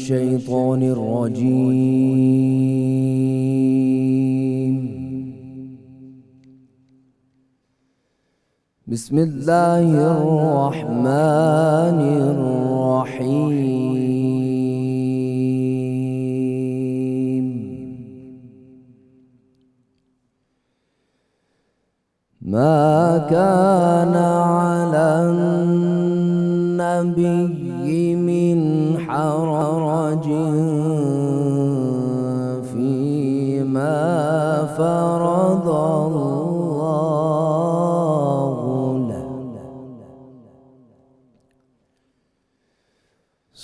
الشيطان الرجيم. بسم الله الرحمن الرحيم. ما كان على النبي من حرج فيما فرض الله له.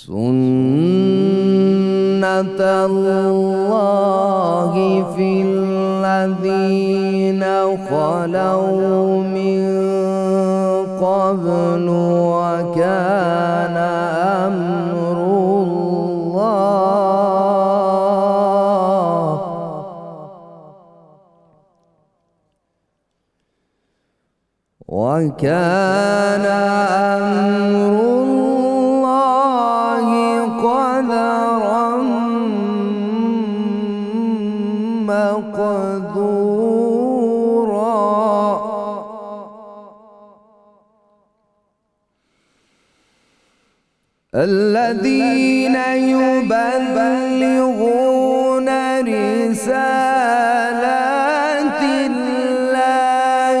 سنة الله في الذين خلوا من قبل وكان أمر الله قدرا مقدورا. الذين يبلغون رسالات الله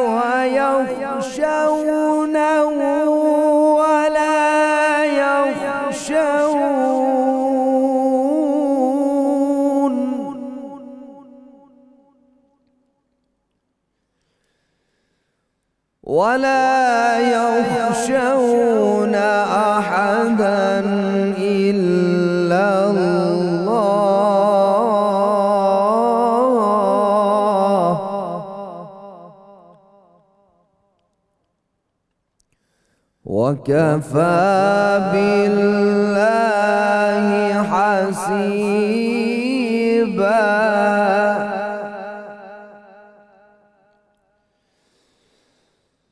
ويخشونه ولا يخشون أحدا إلا الله وكفى بالله حسيبا.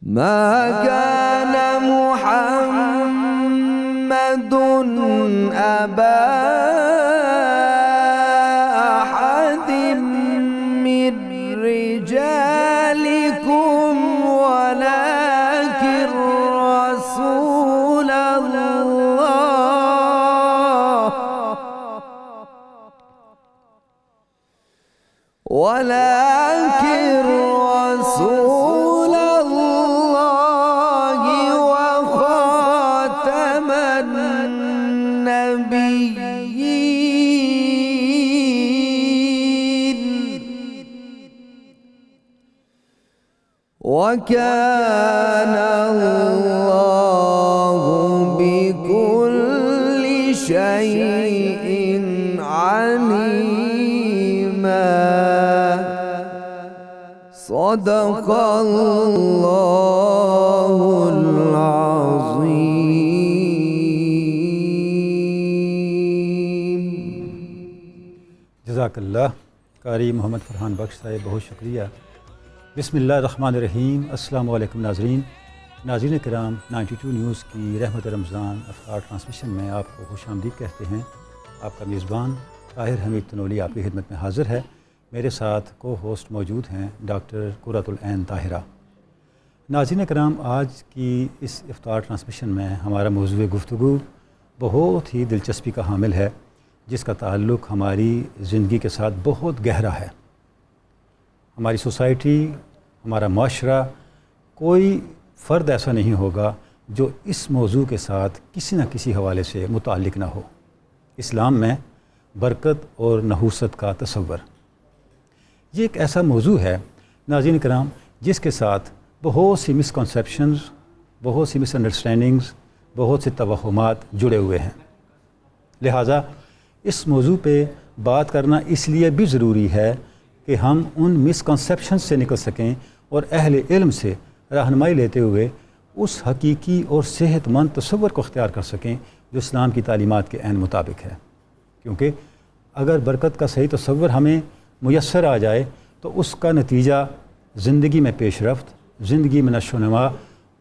ما كان محمد أبا أحد من رجالكم ولكن رسول الله وخاتم النبيين وكان الله بكل شيء عليما. صدق الله العظيم. جزاک اللہ قاری محمد فرحان بخش صاحب، بہت شکریہ. بسم اللہ الرحمن الرحیم. السلام علیکم ناظرین کرام. 92 نیوز کی رحمت رمضان افطار ٹرانسمیشن میں آپ کو خوش آمدید کہتے ہیں. آپ کا میزبان طاہر حمید تنولی آپ کی خدمت میں حاضر ہے. میرے ساتھ کو ہوسٹ موجود ہیں ڈاکٹر قرۃ العین طاہرہ. ناظرین کرام، آج کی اس افطار ٹرانسمیشن میں ہمارا موضوع گفتگو بہت ہی دلچسپی کا حامل ہے، جس کا تعلق ہماری زندگی کے ساتھ بہت گہرا ہے. ہماری سوسائٹی، ہمارا معاشرہ، کوئی فرد ایسا نہیں ہوگا جو اس موضوع کے ساتھ کسی نہ کسی حوالے سے متعلق نہ ہو. اسلام میں برکت اور نحوست کا تصور، یہ ایک ایسا موضوع ہے ناظرین کرام جس کے ساتھ بہت سی مسکنسیپشنز، بہت سی مس انڈرسٹینڈنگز، بہت سے توہمات جڑے ہوئے ہیں. لہٰذا اس موضوع پہ بات کرنا اس لیے بھی ضروری ہے کہ ہم ان مسکنسیپشنز سے نکل سکیں اور اہل علم سے رہنمائی لیتے ہوئے اس حقیقی اور صحت مند تصور کو اختیار کر سکیں جو اسلام کی تعلیمات کے عین مطابق ہے. کیونکہ اگر برکت کا صحیح تصور ہمیں میسر آ جائے تو اس کا نتیجہ زندگی میں پیش رفت، زندگی میں نشو و نما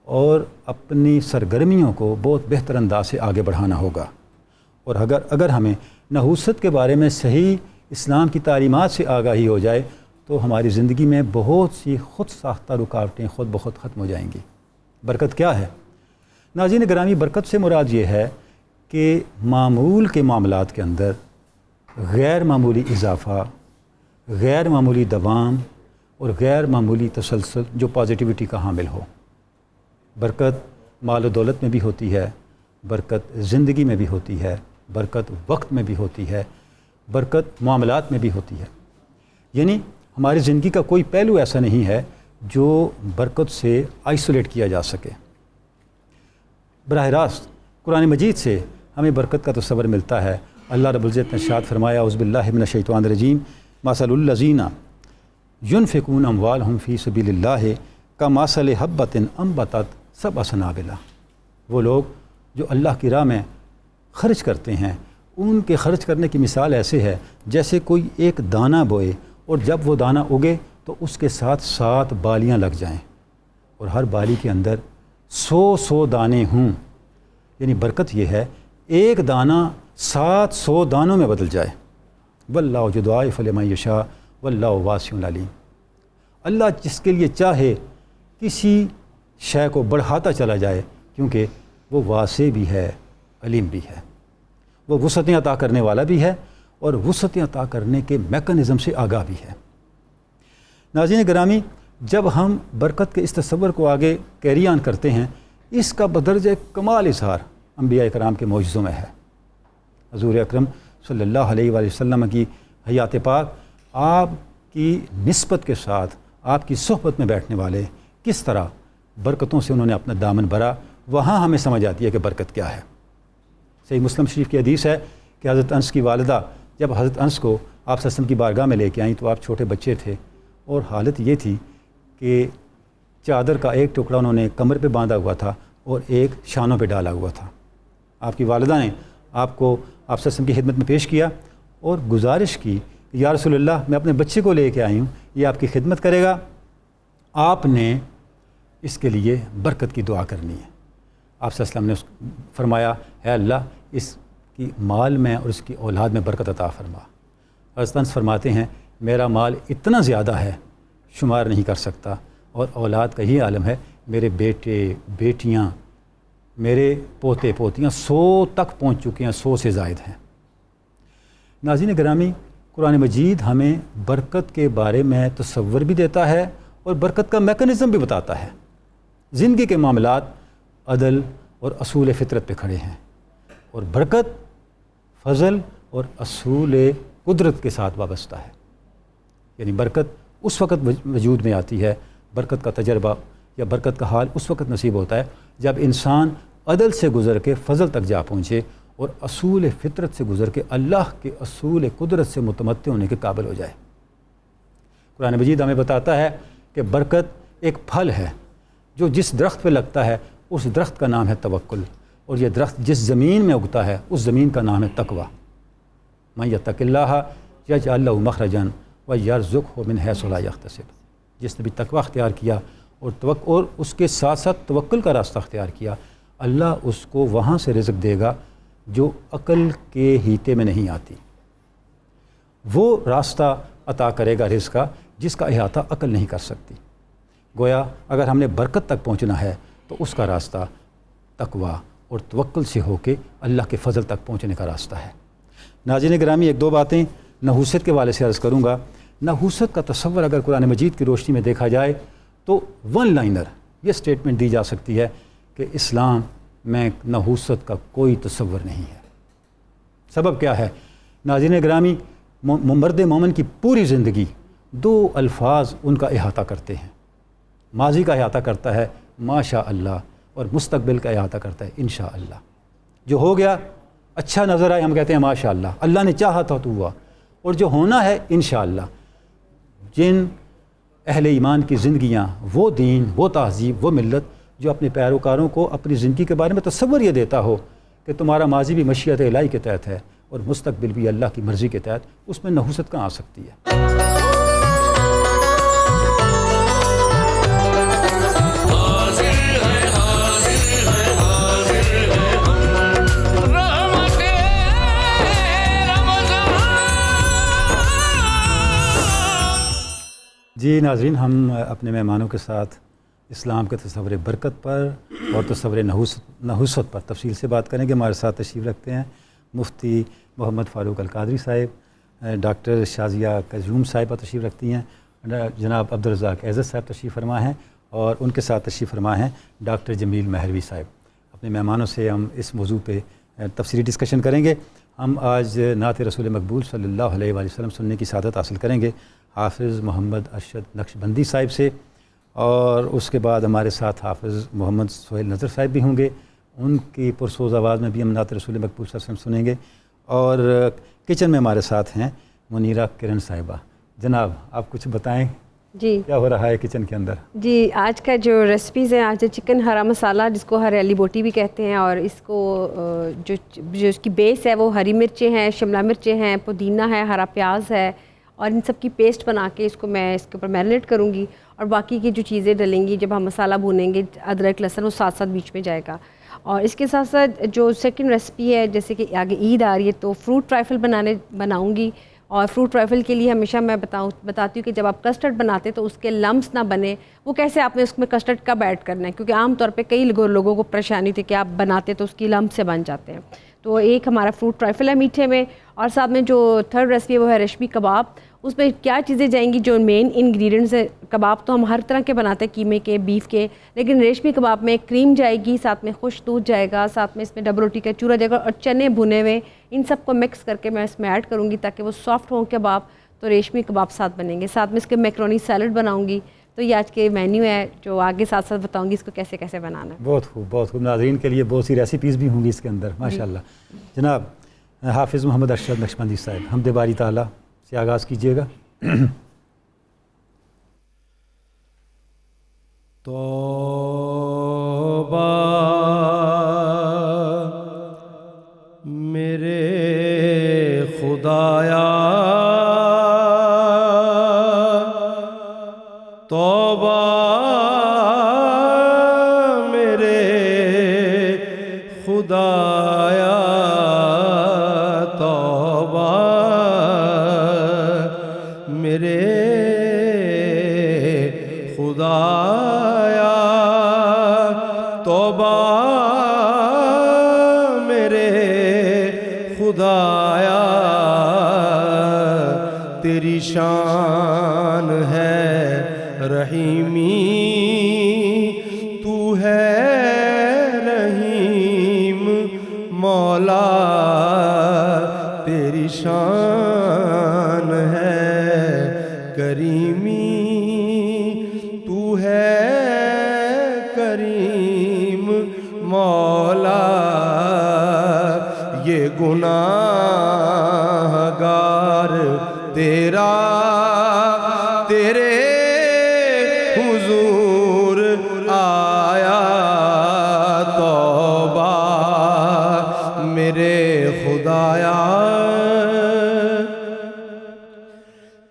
اور اپنی سرگرمیوں کو بہت بہتر انداز سے آگے بڑھانا ہوگا. اور اگر ہمیں نحوست کے بارے میں صحیح اسلام کی تعلیمات سے آگاہی ہو جائے تو ہماری زندگی میں بہت سی خود ساختہ رکاوٹیں خود بخود ختم ہو جائیں گی۔ برکت کیا ہے؟ ناظرین گرامی، برکت سے مراد یہ ہے کہ معمول کے معاملات کے اندر غیر معمولی اضافہ، غیر معمولی دوام اور غیر معمولی تسلسل جو پازیٹیوٹی کا حامل ہو۔ برکت مال و دولت میں بھی ہوتی ہے، برکت زندگی میں بھی ہوتی ہے، برکت وقت میں بھی ہوتی ہے، برکت معاملات میں بھی ہوتی ہے۔ یعنی ہماری زندگی کا کوئی پہلو ایسا نہیں ہے جو برکت سے آئسولیٹ کیا جا سکے۔ براہ راست قرآن مجید سے ہمیں برکت کا تصور ملتا ہے۔ اللہ رب العزت نے ارشاد فرمایا اعوذ باللہ من الشیطان الرجیم مثل الذین ينفقون اموالهم فی سبیل اللہ کمثل حبۃ انبتت سبع سنابل۔ وہ لوگ جو اللہ کی راہ میں خرچ کرتے ہیں، ان کے خرچ کرنے کی مثال ایسے ہے جیسے کوئی ایک دانہ بوئے اور جب وہ دانہ اگے تو اس کے ساتھ 7 بالیاں لگ جائیں اور ہر بالی کے اندر 100 دانے ہوں۔ یعنی برکت یہ ہے ایک دانہ 700 دانوں میں بدل جائے۔ واللہ یضاعف لمن یشاء واللہ واسع علیم۔ اللہ جس کے لیے چاہے کسی شے کو بڑھاتا چلا جائے، کیونکہ وہ واسع بھی ہے، علیم بھی ہے، وہ وسعتیں عطا کرنے والا بھی ہے اور وسعتیں عطا کرنے کے میکانزم سے آگاہ بھی ہے۔ ناظرین گرامی، جب ہم برکت کے اس تصور کو آگے کیری آن کرتے ہیں، اس کا بدرجہ کمال اظہار انبیاء کرام کے معجزوں میں ہے۔ حضور اکرم صلی اللہ علیہ وآلہ وسلم کی حیات پاک، آپ کی نسبت کے ساتھ آپ کی صحبت میں بیٹھنے والے کس طرح برکتوں سے انہوں نے اپنا دامن بھرا، وہاں ہمیں سمجھ آتی ہے کہ برکت کیا ہے۔ صحیح مسلم شریف کی حدیث ہے کہ حضرت انس کی والدہ جب حضرت انس کو آپ صلی اللہ علیہ وسلم کی بارگاہ میں لے کے آئیں تو آپ چھوٹے بچے تھے، اور حالت یہ تھی کہ چادر کا ایک ٹکڑا انہوں نے کمر پہ باندھا ہوا تھا اور ایک شانوں پہ ڈالا ہوا تھا۔ آپ کی والدہ نے آپ کو آپ صلی اللہ علیہ وسلم کی خدمت میں پیش کیا اور گزارش کی کہ یا رسول اللہ، میں اپنے بچے کو لے کے آئی ہوں، یہ آپ کی خدمت کرے گا، آپ نے اس کے لیے برکت کی دعا کرنی ہے۔ آپ صلی اللہ علیہ وسلم نے فرمایا، اے اللہ، اس کی مال میں اور اس کی اولاد میں برکت عطا فرما۔ حضرت انس فرماتے ہیں، میرا مال اتنا زیادہ ہے شمار نہیں کر سکتا، اور اولاد کا یہ عالم ہے، میرے بیٹے بیٹیاں میرے پوتے پوتیاں 100 تک پہنچ چکے ہیں، 100 سے زائد ہیں۔ ناظرین گرامی، قرآن مجید ہمیں برکت کے بارے میں تصور بھی دیتا ہے اور برکت کا میکانزم بھی بتاتا ہے۔ زندگی کے معاملات عدل اور اصول فطرت پہ کھڑے ہیں، اور برکت فضل اور اصول قدرت کے ساتھ وابستہ ہے۔ یعنی برکت اس وقت وجود میں آتی ہے، برکت کا تجربہ یا برکت کا حال اس وقت نصیب ہوتا ہے جب انسان عدل سے گزر کے فضل تک جا پہنچے اور اصول فطرت سے گزر کے اللہ کے اصول قدرت سے متمتع ہونے کے قابل ہو جائے۔ قرآن مجید ہمیں بتاتا ہے کہ برکت ایک پھل ہے جو جس درخت پہ لگتا ہے اس درخت کا نام ہے توکل، اور یہ درخت جس زمین میں اگتا ہے اس زمین کا نام ہے تقوی۔ من یتق اللہ یجعل لہ مخرجا ویرزقہ من حیث لا یحتسب۔ جس نے بھی تقوی اختیار کیا اور اس کے ساتھ ساتھ توکل کا راستہ اختیار کیا، اللہ اس کو وہاں سے رزق دے گا جو عقل کے ہیتے میں نہیں آتی۔ وہ راستہ عطا کرے گا رزق کا جس کا احاطہ عقل نہیں کر سکتی۔ گویا اگر ہم نے برکت تک پہنچنا ہے تو اس کا راستہ تقوی اور توکل سے ہو کے اللہ کے فضل تک پہنچنے کا راستہ ہے۔ ناظرین گرامی، ایک دو باتیں نحوست کے والے سے عرض کروں گا۔ نحوست کا تصور اگر قرآن مجید کی روشنی میں دیکھا جائے تو ون لائنر یہ سٹیٹمنٹ دی جا سکتی ہے کہ اسلام میں نحوست کا کوئی تصور نہیں ہے۔ سبب کیا ہے؟ ناظرین گرامی، مرد مومن کی پوری زندگی 2 الفاظ ان کا احاطہ کرتے ہیں۔ ماضی کا احاطہ کرتا ہے ماشاء اللہ، اور مستقبل کا احاطہ کرتا ہے انشاء اللہ۔ جو ہو گیا اچھا نظر آئے ہم کہتے ہیں ماشاء اللہ، اللہ نے چاہا تھا تو ہوا، اور جو ہونا ہے انشاء اللہ۔ جن اہل ایمان کی زندگیاں، وہ دین، وہ تہذیب، وہ ملت جو اپنے پیروکاروں کو اپنی زندگی کے بارے میں تصور یہ دیتا ہو کہ تمہارا ماضی بھی مشیت الہی کے تحت ہے اور مستقبل بھی اللہ کی مرضی کے تحت، اس میں نحوست کہاں آ سکتی ہے؟ جی ناظرین، ہم اپنے مہمانوں کے ساتھ اسلام کے تصور برکت پر اور تصور نحوست پر تفصیل سے بات کریں گے۔ ہمارے ساتھ تشریف رکھتے ہیں مفتی محمد فاروق القادری صاحب، ڈاکٹر شازیہ قیوم صاحبہ تشریف رکھتی ہیں، جناب عبدالرزاق اعزت صاحب تشریف فرما ہیں، اور ان کے ساتھ تشریف فرما ہیں ڈاکٹر جمیل مہروی صاحب۔ اپنے مہمانوں سے ہم اس موضوع پہ تفصیلی ڈسکشن کریں گے۔ ہم آج نعت رسول مقبول صلی اللہ علیہ وآلہ وسلم سننے کی سعادت حاصل کریں گے حافظ محمد ارشد نقشبندی صاحب سے، اور اس کے بعد ہمارے ساتھ حافظ محمد سہیل نظر صاحب بھی ہوں گے، ان کی پرسوز آواز میں بھی ہم نعت رسول مقبول صلی اللہ علیہ وسلم سنیں گے۔ اور کچن میں ہمارے ساتھ ہیں منیرہ کرن صاحبہ۔ جناب آپ کچھ بتائیں جی کیا ہو رہا ہے کچن کے اندر؟ جی آج کا جو ریسپیز ہیں، آج چکن ہرا مسالہ جس کو ہریالی بوٹی بھی کہتے ہیں، اور اس کو جو اس کی بیس ہے وہ ہری مرچیں ہیں، شملہ مرچیں ہیں، پودینہ ہے، ہرا پیاز ہے، اور ان سب کی پیسٹ بنا کے اس کو میں اس کے اوپر میرینیٹ کروں گی، اور باقی کی جو چیزیں ڈلیں گی جب ہم مسالہ بھونیں گے، ادرک لہسن وہ ساتھ ساتھ بیچ میں جائے گا۔ اور اس کے ساتھ ساتھ جو سیکنڈ ریسپی ہے، جیسے کہ آگے عید آ رہی ہے تو فروٹ ٹرائفل بناؤں گی، اور فروٹ ٹرائفل کے لیے ہمیشہ میں بتاتی ہوں کہ جب آپ کسٹرڈ بناتے تو اس کے لمس نہ بنے، وہ کیسے آپ نے اس میں کسٹرڈ کب ایڈ کرنا ہے، کیونکہ عام طور پہ کئی لوگوں کو پریشانی تھی کہ آپ بناتے تو اس کی لمس سے بن جاتے ہیں۔ تو ایک ہمارا فروٹ ٹرائفل ہے میٹھے میں، اور ساتھ میں جو تھرڈ ریسپی ہے وہ ہے ریشمی کباب۔ اس میں کیا چیزیں جائیں گی جو مین انگریڈینٹس ہیں، کباب تو ہم ہر طرح کے بناتے ہیں، قیمے کے، بیف کے، لیکن ریشمی کباب میں کریم جائے گی، ساتھ میں خشک دودھ جائے گا، ساتھ میں اس میں ڈبل روٹی کا چورا جائے گا، اور چنے بھنے ہوئے، ان سب کو مکس کر کے میں اس میں ایڈ کروں گی تاکہ وہ سافٹ ہوں کباب، تو ریشمی کباب ساتھ بنیں گے۔ ساتھ میں اس کے میکرونی سیلڈ بناؤں گی۔ تو یہ آج کے مینیو ہے جو آگے ساتھ ساتھ بتاؤں گی اس کو کیسے کیسے بنانا ہے۔ بہت خوب، بہت خوب۔ ناظرین کے لیے بہت سی ریسیپیز بھی ہوں گی اس کے اندر، ماشاءاللہ۔ جناب حافظ محمد ارشد نقشبندی صاحب، حمد باری تعالیٰ سے آغاز کیجیے گا۔ توبہ میرے خدایا، توبہ میرے خدایا، توبہ میرے خدایا، توبہ میرے خدایا، تیری شان ہے رحیمی، تو ہے رحیم مولا، تیری شان ہے کریمی، تو ہے کریم مولا، یہ گناہ گار تیرا تیرے حضور آیا، توبہ میرے خدایا،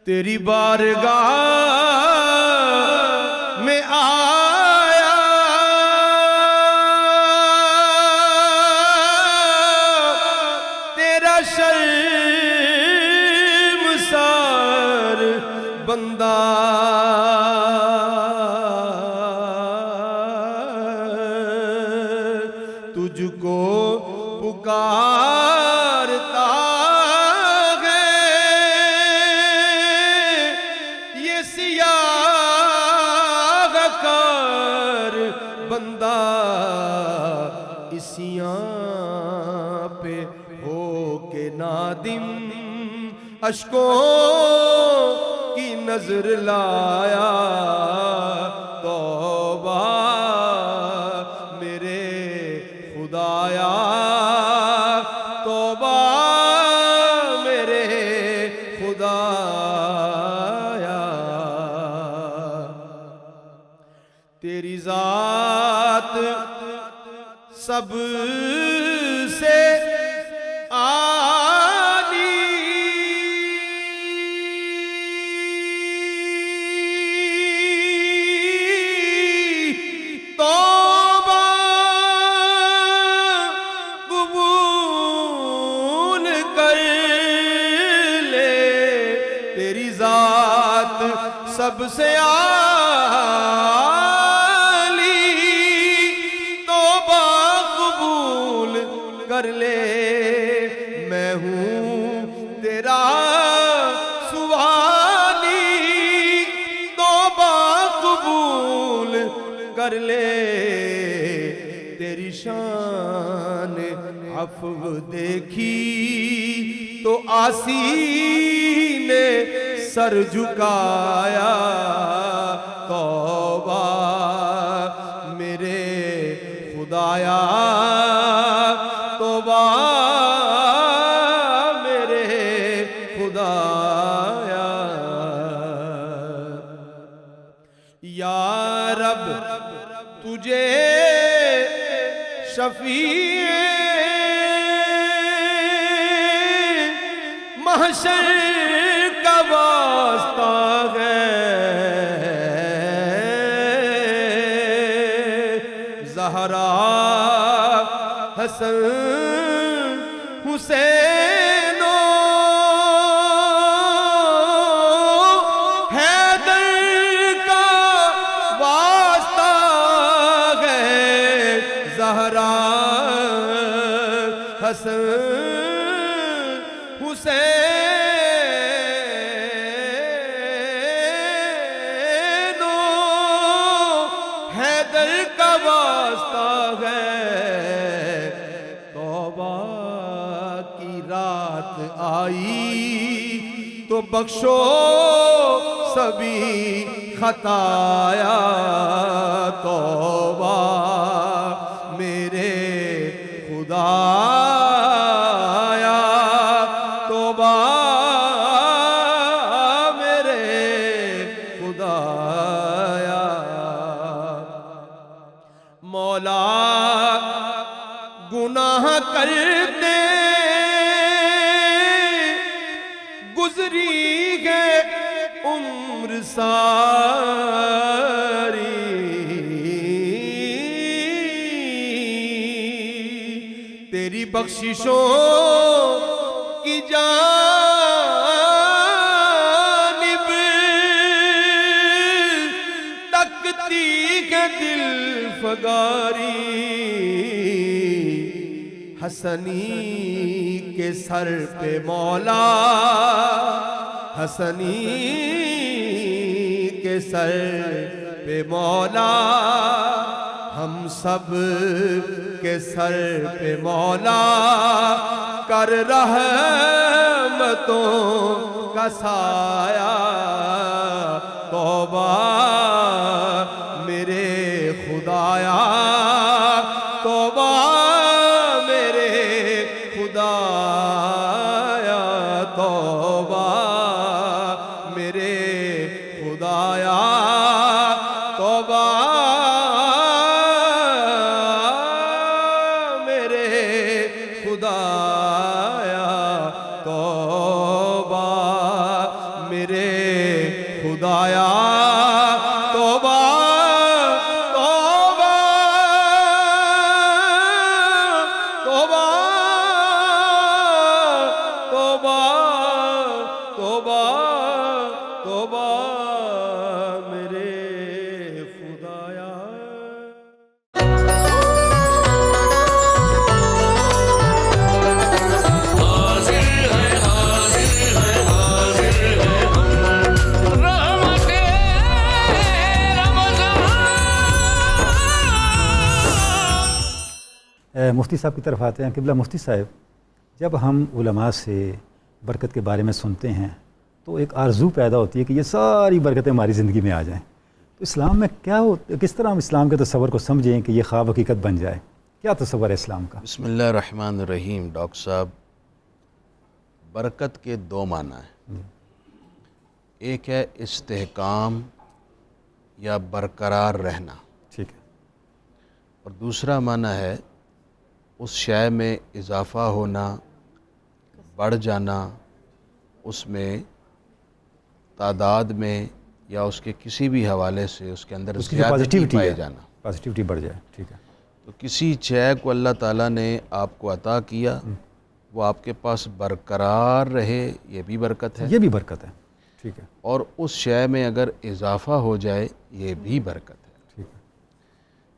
تیری بارگاہ میں آیا، تیرا شرمسار بندہ، تجھ کو پکارتا ہے یہ سیاہ کار بندہ، اسیاں پہ ہو کے نادم، اشکوں کی نظر لایا، توبہ میرے خدایا، توبہ میرے خدایا، تیری ذات سب سے توبہ قبول کر لے، تیری ذات سب سے توبہ قبول کر لے، میں ہوں تیرا سوالی، توبہ قبول کر لے، تیری شان عفو دیکھی تو آسی نے سر جھکایا، توبہ میرے خدایا، توبہ میرے خدایا، یا رب تجھے شفیع محشر کا واسطہ ہے، زہرا حسن حسین حیدر کا واسطہ ہے، زہرا حسن حسین حیدر کا واسطہ ہے، توبہ کی رات آئی تو بخشو سبھی خطایا، توبہ میرے خدایا، توبہ میرے خدایا، مولا گناہ کرتے گزری ہے عمر ساری، تیری بخششوں کی جانب تکتی ہے دل فگاری، حسنی کے سر پہ مولا، حسنی کے سر پہ مولا، ہم سب کے سر پہ مولا کر رحمتوں کا سایہ، توبہ میرے خدایا، توبہ میرے خدایا، توبہ میرے خدایا، توبہ میرے خدایا، توبہ میرے خدایا، توبہ مفتی صاحب کی طرف آتے ہیں۔ قبلہ مفتی صاحب، جب ہم علماء سے برکت کے بارے میں سنتے ہیں تو ایک آرزو پیدا ہوتی ہے کہ یہ ساری برکتیں ہماری زندگی میں آ جائیں، تو اسلام میں کیا کس طرح ہم اسلام کے تصور کو سمجھیں کہ یہ خواب حقیقت بن جائے؟ کیا تصور ہے اسلام کا؟ بسم اللہ الرحمن الرحیم۔ ڈاکٹر صاحب، برکت کے دو معنی ہیں، ایک ہے استحکام یا برقرار رہنا، ٹھیک ہے، اور دوسرا معنی ہے اس شے میں اضافہ ہونا، بڑھ جانا، اس میں تعداد میں یا اس کے کسی بھی حوالے سے اس کے اندر زیادتی پائے جانا، پازیٹیوٹی بڑھ جائے، ٹھیک ہے۔ تو کسی شے کو اللہ تعالیٰ نے آپ کو عطا کیا، وہ آپ کے پاس برقرار رہے، یہ بھی برکت ہے۔ یہ بھی برکت ہے۔ ٹھیک ہے، اور اس شے میں اگر اضافہ ہو جائے یہ بھی برکت ہے۔ ٹھیک ہے،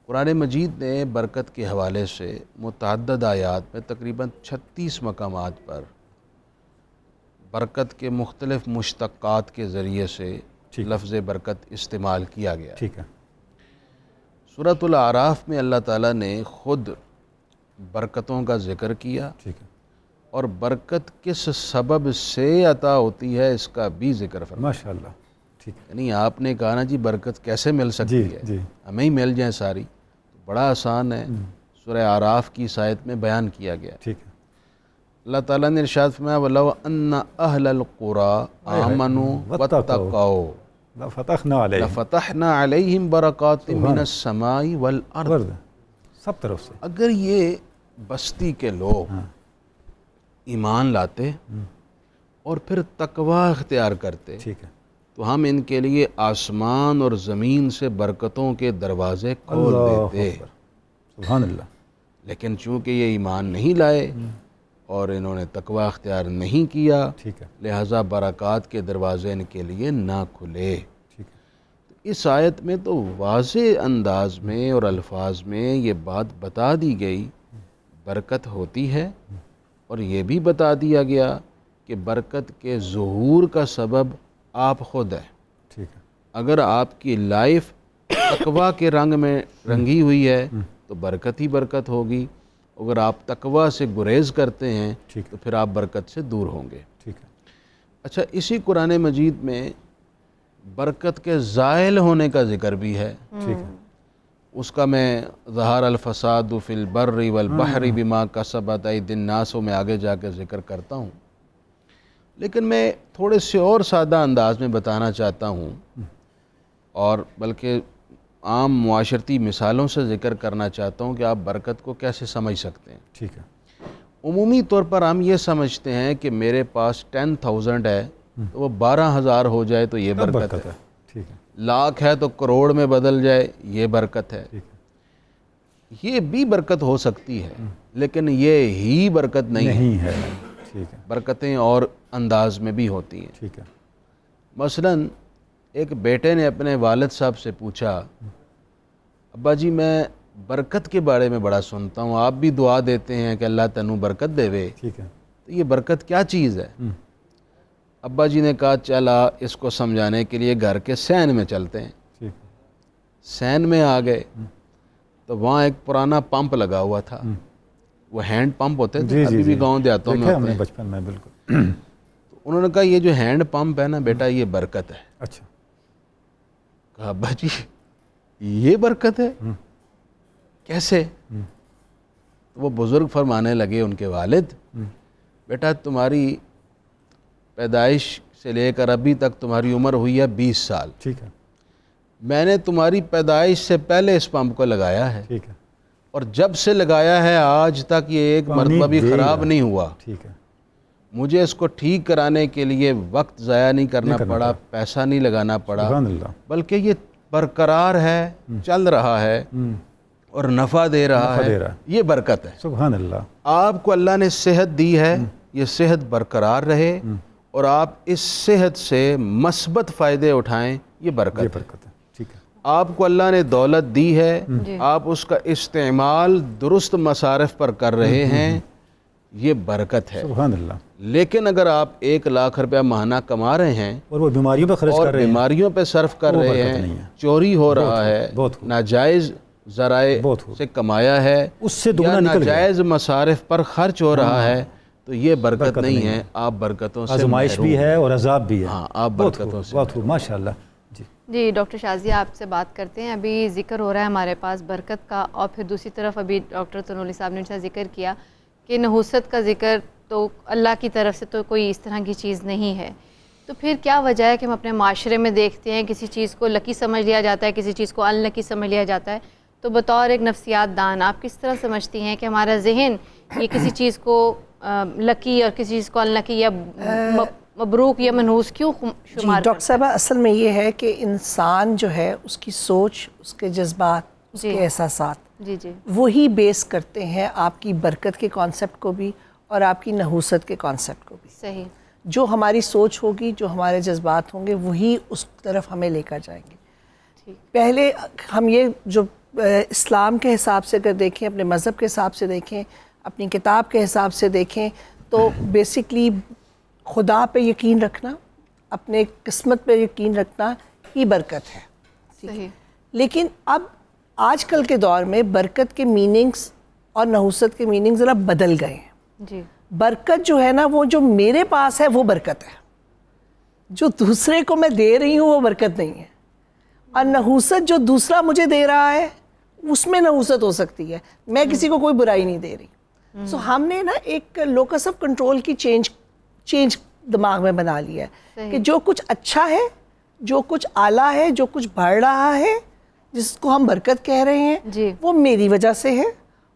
قرآن مجید نے برکت کے حوالے سے متعدد آیات میں تقریباً 36 مقامات پر برکت کے مختلف مشتقات کے ذریعے سے ٹھیک ہے، لفظ برکت استعمال کیا گیا ہے۔ ٹھیک ہے، سورۃ الاعراف میں اللہ تعالیٰ نے خود برکتوں کا ذکر کیا، ٹھیک ہے، اور برکت کس سبب سے عطا ہوتی ہے اس کا بھی ذکر فرمایا۔ ماشاء اللہ، ٹھیک ہے، یعنی آپ نے کہا نا جی برکت کیسے مل سکتی جی ہے، جی، ہمیں ہی مل جائیں ساری، تو بڑا آسان ہے، سورہ اعراف کی اس آیت میں بیان کیا گیا ہے۔ ٹھیک ہے، اللہ تعالیٰ نے ارشاد فرمایا وَلَوْ أَنَّ أَهْلَ الْقُرَىٰ آمَنُوا وَاتَّقَوْا لَفَتَحْنَا عَلَيْهِمْ لَفَتَحْنَا عَلَيْهِمْ بَرَكَاتٍ مِّنَ السَّمَاءِ وَالْأَرْضِ۔ ورد سب طرف سے، اگر یہ بستی کے لوگ ایمان لاتے اور پھر تقوی اختیار کرتے ٹھیک ہے، تو ہم ان کے لیے آسمان اور زمین سے برکتوں کے دروازے کھول اللہ دیتے، اکبر، سبحان اللہ، لیکن چونکہ یہ ایمان نہیں لائے اور انہوں نے تقوی اختیار نہیں کیا، ٹھیک ہے، لہٰذا برکات کے دروازے ان کے لیے نہ کھلے۔ ٹھیک ہے، اس آیت میں تو واضح انداز میں اور الفاظ میں یہ بات بتا دی گئی برکت ہوتی ہے، اور یہ بھی بتا دیا گیا کہ برکت کے ظہور کا سبب آپ خود ہیں۔ ٹھیک ہے، اگر آپ کی لائف تقوی کے رنگ میں رنگی ہوئی ہے تو برکت ہی برکت ہوگی، اگر آپ تقوی سے گریز کرتے ہیں ٹھیک ہے، تو پھر آپ برکت سے دور ہوں گے۔ ٹھیک ہے، اچھا، اسی قرآن مجید میں برکت کے زائل ہونے کا ذکر بھی ہے۔ ٹھیک ہے، اس کا میں ظہر الفساد فی البر والبحر بما کسبت ایدی الناس میں آگے جا کے ذکر کرتا ہوں، لیکن میں تھوڑے سے اور سادہ انداز میں بتانا چاہتا ہوں، اور بلکہ عام معاشرتی مثالوں سے ذکر کرنا چاہتا ہوں کہ آپ برکت کو کیسے سمجھ سکتے ہیں۔ ٹھیک ہے، عمومی طور پر ہم یہ سمجھتے ہیں کہ میرے پاس 10,000 ہے تو وہ 12,000 ہو جائے تو یہ برکت برکت ہے، ہے، ٹھیک ہے، لاکھ ہے تو کروڑ میں بدل جائے یہ برکت ہے۔ ٹھیک ہے، یہ بھی برکت ہو سکتی ہے، لیکن یہ ہی برکت نہیں ہے۔ نہیں ہے، ٹھیک ہے، برکتیں اور انداز میں بھی ہوتی ہیں۔ ٹھیک ہے، مثلاً ایک بیٹے نے اپنے والد صاحب سے پوچھا، ابا جی میں برکت کے بارے میں بڑا سنتا ہوں، آپ بھی دعا دیتے ہیں کہ اللہ تنو برکت دے وے، ٹھیک ہے، تو یہ برکت کیا چیز ہے؟ ابا جی نے کہا چلا اس کو سمجھانے کے لیے گھر کے سین میں چلتے ہیں۔ ٹھیک ہے، سین میں آ گئے تو وہاں ایک پرانا پمپ لگا ہوا تھا، وہ ہینڈ پمپ ہوتے تھے، جی ابھی جی بھی گاؤں دیہاتوں میں دیکھا ہم ہوتے نے ہیں۔ بچپن میں، بالکل، تو انہوں نے کہا یہ جو ہینڈ پمپ ہے نا بیٹا یہ برکت ہے۔ اچھا، کہا ابا جی یہ برکت ہے کیسے؟ تو وہ بزرگ فرمانے لگے ان کے والد، بیٹا تمہاری پیدائش سے لے کر ابھی تک تمہاری عمر ہوئی ہے 20 سال، ٹھیک ہے، میں نے تمہاری پیدائش سے پہلے اس پمپ کو لگایا ہے، ٹھیک ہے، اور جب سے لگایا ہے آج تک یہ ایک پانی مرتبہ بھی دے خراب گا۔ نہیں ہوا۔ ٹھیک ہے، مجھے اس کو ٹھیک کرانے کے لیے وقت ضائع نہیں کرنا پڑا، پیسہ نہیں لگانا پڑا، سبحان اللہ، بلکہ یہ برقرار ہے، چل رہا ہے اور نفع دے رہا نفع ہے، دے رہا ہے۔ یہ برکت ہے۔ سبحان اللہ، آپ کو اللہ نے صحت دی ہے، یہ صحت برقرار رہے اور آپ اس صحت سے مثبت فائدے اٹھائیں، یہ برکت یہ ہے۔ برکت ہے، ٹھیک ہے، آپ کو اللہ نے دولت دی ہے، آپ اس کا استعمال درست مصارف پر کر رہے ہیں، یہ برکت ہے۔ سبحان اللہ، لیکن اگر آپ 1 لاکھ روپیہ ماہانہ کما رہے ہیں اور وہ بیماریوں پہ خرچ اور کر رہے ہیں، بیماریوں پہ صرف کر وہ رہے برکت ہیں، نہیں ہے۔ چوری ہو رہا ہے، بہت خوب، ناجائز ذرائع بہت خوب، سے کمایا ہے، اس سے یا دگنا نکل گیا، ناجائز مصارف پر خرچ ہو رہا ہے، تو یہ برکت نہیں ہے، آپ برکتوں سے آزمائش محروم بھی ہے ہیں۔ اور عذاب بھی ہے۔ ہاں، آپ بہت برکتوں خوب، سے بہت خوب، ماشاء اللہ، جی، جی ڈاکٹر شازیہ آپ سے بات کرتے ہیں، ابھی ذکر ہو رہا ہے ہمارے پاس برکت کا، اور پھر دوسری طرف ابھی ڈاکٹر تنولی صاحب نے ذکر کیا کہ نحوست کا ذکر تو اللہ کی طرف سے تو کوئی اس طرح کی چیز نہیں ہے، تو پھر کیا وجہ ہے کہ ہم اپنے معاشرے میں دیکھتے ہیں کسی چیز کو لکی سمجھ لیا جاتا ہے، کسی چیز کو ان لکی سمجھ لیا جاتا ہے؟ تو بطور ایک نفسیات دان آپ کس طرح سمجھتی ہیں کہ ہمارا ذہن یہ کسی چیز کو لکی اور کسی چیز کو ان لکی یا مبروک یا منحوس کیوں شمار ڈاکٹر صاحبہ اصل میں یہ ہے کہ انسان جو ہے اس کی سوچ، اس کے جذبات، اس کے احساسات جی جی وہی بیس کرتے ہیں آپ کی برکت کے کانسیپٹ کو بھی اور آپ کی نحوست کے کانسیپٹ کو بھی۔ صحیح۔ جو ہماری سوچ ہوگی, جو ہمارے جذبات ہوں گے, وہی اس طرف ہمیں لے کر جائیں گے. پہلے ہم یہ جو اسلام کے حساب سے اگر دیکھیں, اپنے مذہب کے حساب سے دیکھیں, اپنی کتاب کے حساب سے دیکھیں, تو بیسکلی خدا پہ یقین رکھنا, اپنے قسمت پہ یقین رکھنا ہی برکت ہے. صحیح. لیکن اب آج کل کے دور میں برکت کے میننگز اور نحوست کے میننگ ذرا بدل گئے ہیں. جی. برکت جو ہے نا, وہ جو میرے پاس ہے وہ برکت ہے, جو دوسرے کو میں دے رہی ہوں وہ برکت نہیں ہے. اور نحوست جو دوسرا مجھے دے رہا ہے اس میں نحوست ہو سکتی ہے. میں کسی کو کوئی برائی نہیں دے رہی. سو ہم نے نا ایک لوکس آف کنٹرول کی چینج دماغ میں بنا لیا ہے کہ جو کچھ اچھا ہے, جو کچھ اعلیٰ ہے, جو کچھ بڑھ رہا ہے, جس کو ہم برکت کہہ رہے ہیں, وہ میری وجہ سے ہے.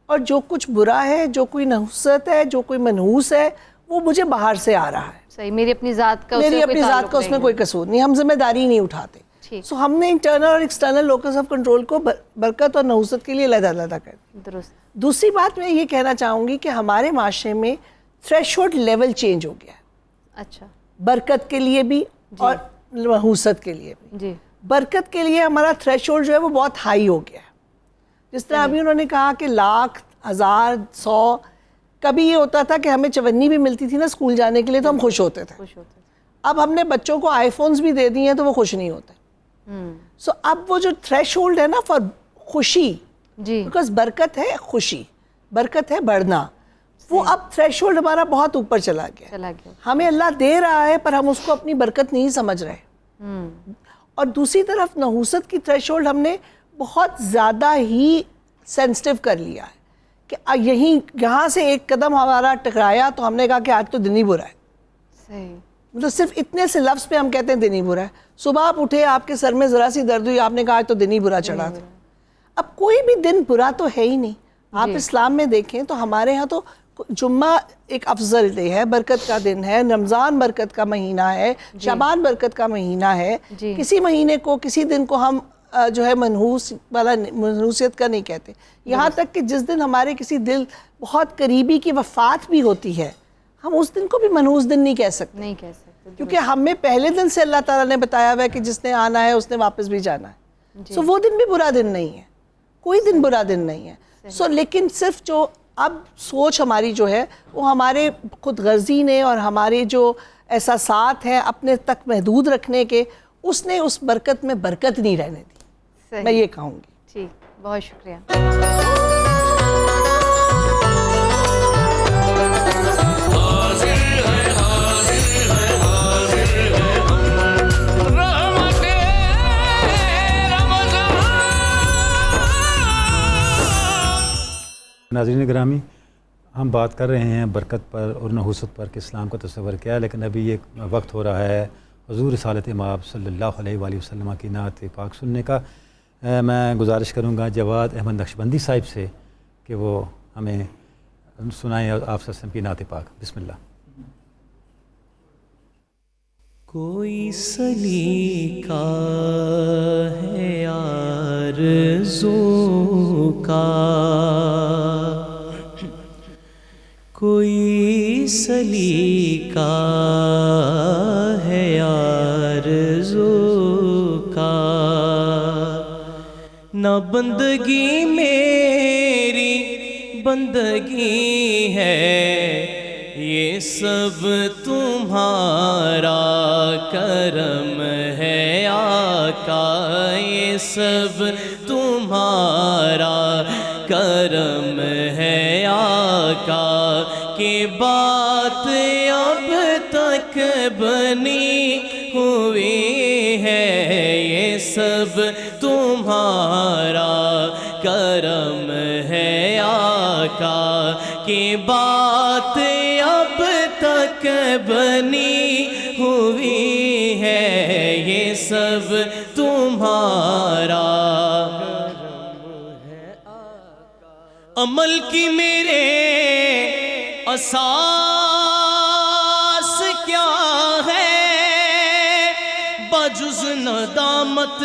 اور جو کچھ برا ہے, جو کوئی نحوست ہے, جو کوئی منحوس ہے, وہ مجھے باہر سے آ رہا ہے. صحیح. میری اپنی ذات کا اس میں کوئی قصور نہیں, ہم ذمہ داری نہیں اٹھاتے. سو ہم نے انٹرنل اور ایکسٹرنل لوکس آف کنٹرول کو برکت اور نحوست کے لیے علیحدہ علیحدہ کر دیا. درست. دوسری بات میں یہ کہنا چاہوں گی کہ ہمارے معاشرے میں تھریش ہولڈ لیول چینج ہو گیا ہے. اچھا. برکت کے لیے بھی اور نحوست کے لیے بھی. جی. برکت کے لیے ہمارا تھریش ہولڈ جو ہے وہ بہت ہائی ہو گیا ہے. جس طرح ابھی انہوں نے کہا کہ 1,00,000, 1,000, 100, کبھی یہ ہوتا تھا کہ ہمیں 54 بھی ملتی تھی نا اسکول جانے کے لیے تو ہم خوش ہوتے تھے. اب ہم نے بچوں کو آئی فونز بھی دے دی ہیں تو وہ خوش نہیں ہوتے. سو اب وہ جو تھریش ہولڈ ہے نا فار خوشی, بیکاز برکت ہے خوشی, برکت ہے بڑھنا, وہ اب تھریش ہولڈ ہمارا بہت اوپر چلا گیا. ہمیں اللہ دے رہا ہے پر ہم اس کو اپنی برکت نہیں سمجھ رہے. اور دوسری طرف نحوست کی تھریش ہولڈ ہم نے بہت زیادہ ہی سینسٹیو کر لیا ہے کہ یہاں سے ایک قدم ہمارا ٹکرایا تو ہم نے کہا کہ آج تو دن ہی برا ہے. صحیح. مطلب صرف اتنے سے لفظ پہ ہم کہتے ہیں دن ہی برا ہے. صبح آپ اٹھے, آپ کے سر میں ذرا سی درد ہوئی, آپ نے کہا آج تو دن ہی برا چڑھا تھا. اب کوئی بھی دن برا تو ہے ہی نہیں. آپ اسلام میں دیکھیں تو ہمارے ہاں تو جمعہ ایک افضل ڈے ہے, برکت کا دن ہے, رمضان برکت کا مہینہ ہے, شعبان برکت کا مہینہ ہے. کسی مہینے کو, کسی دن کو ہم جو ہے منحوسیت کا نہیں کہتے. یہاں تک کہ جس دن ہمارے کسی دل بہت قریبی کی وفات بھی ہوتی ہے, ہم اس دن کو بھی منحوس دن نہیں کہہ سکتے. کیونکہ ہمیں پہلے دن سے اللہ تعالیٰ نے بتایا ہوا ہے کہ جس نے آنا ہے اس نے واپس بھی جانا ہے. سو وہ دن بھی برا دن نہیں ہے, کوئی دن برا دن نہیں ہے. سو لیکن صرف جو اب سوچ ہماری جو ہے وہ ہمارے خود غرضی نے اور ہمارے جو احساسات ہیں اپنے تک محدود رکھنے کے, اس نے اس برکت میں برکت نہیں رہنے دی. میں یہ کہوں گی. ٹھیک, بہت شکریہ. ناظرین گرامی, ہم بات کر رہے ہیں برکت پر اور نحوست پر کہ اسلام کا تصور کیا ہے, لیکن ابھی یہ وقت ہو رہا ہے حضور رسالت مآب صلی اللہ علیہ وآلہ وسلم کی نعت پاک سننے کا. میں گزارش کروں گا جواد احمد نقشبندی صاحب سے کہ وہ ہمیں سنائیں آپ صلی اللہ علیہ وسلم کی نعت پاک. بسم اللہ. کوئی سلیقہ ہے آرزو کا, کوئی سلیقہ ہے آرزو کا, نہ بندگی میری بندگی ہے, یہ سب تمہارا کرم ہے آقا, یہ سب تمہارا کرم ہے آقا, کہ بات اب تک بنی ہوئی ہے, یہ سب تمہارا کرم ہے آقا, کہ بات اب تک بنی ہوئی ہے, یہ سب تمہارا کرم ہے آقا. عمل کی میرے اساس کیا ہے, بجز ندامت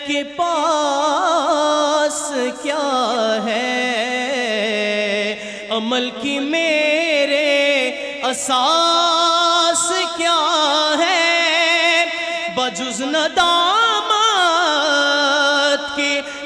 کے پاس کیا ہے. عمل کی میرے اساس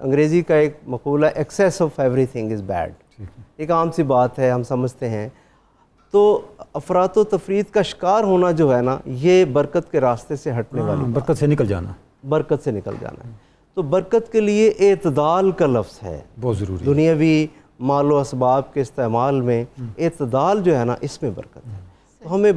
انگریزی کا ایک مقولہ excess of every thing is bad, ایک عام سی بات ہے، ہم سمجھتے ہیں. تو افراط و تفریط کا شکار ہونا جو ہے نا، یہ برکت کے راستے سے ہٹنے والی برکت سے نکل جانا، برکت سے نکل جانا ہے. تو برکت کے لیے اعتدال کا لفظ ہے بہت ضروری. دنیاوی مال و اسباب کے استعمال میں اعتدال جو ہے نا، اس میں برکت ہے. تو ہمیں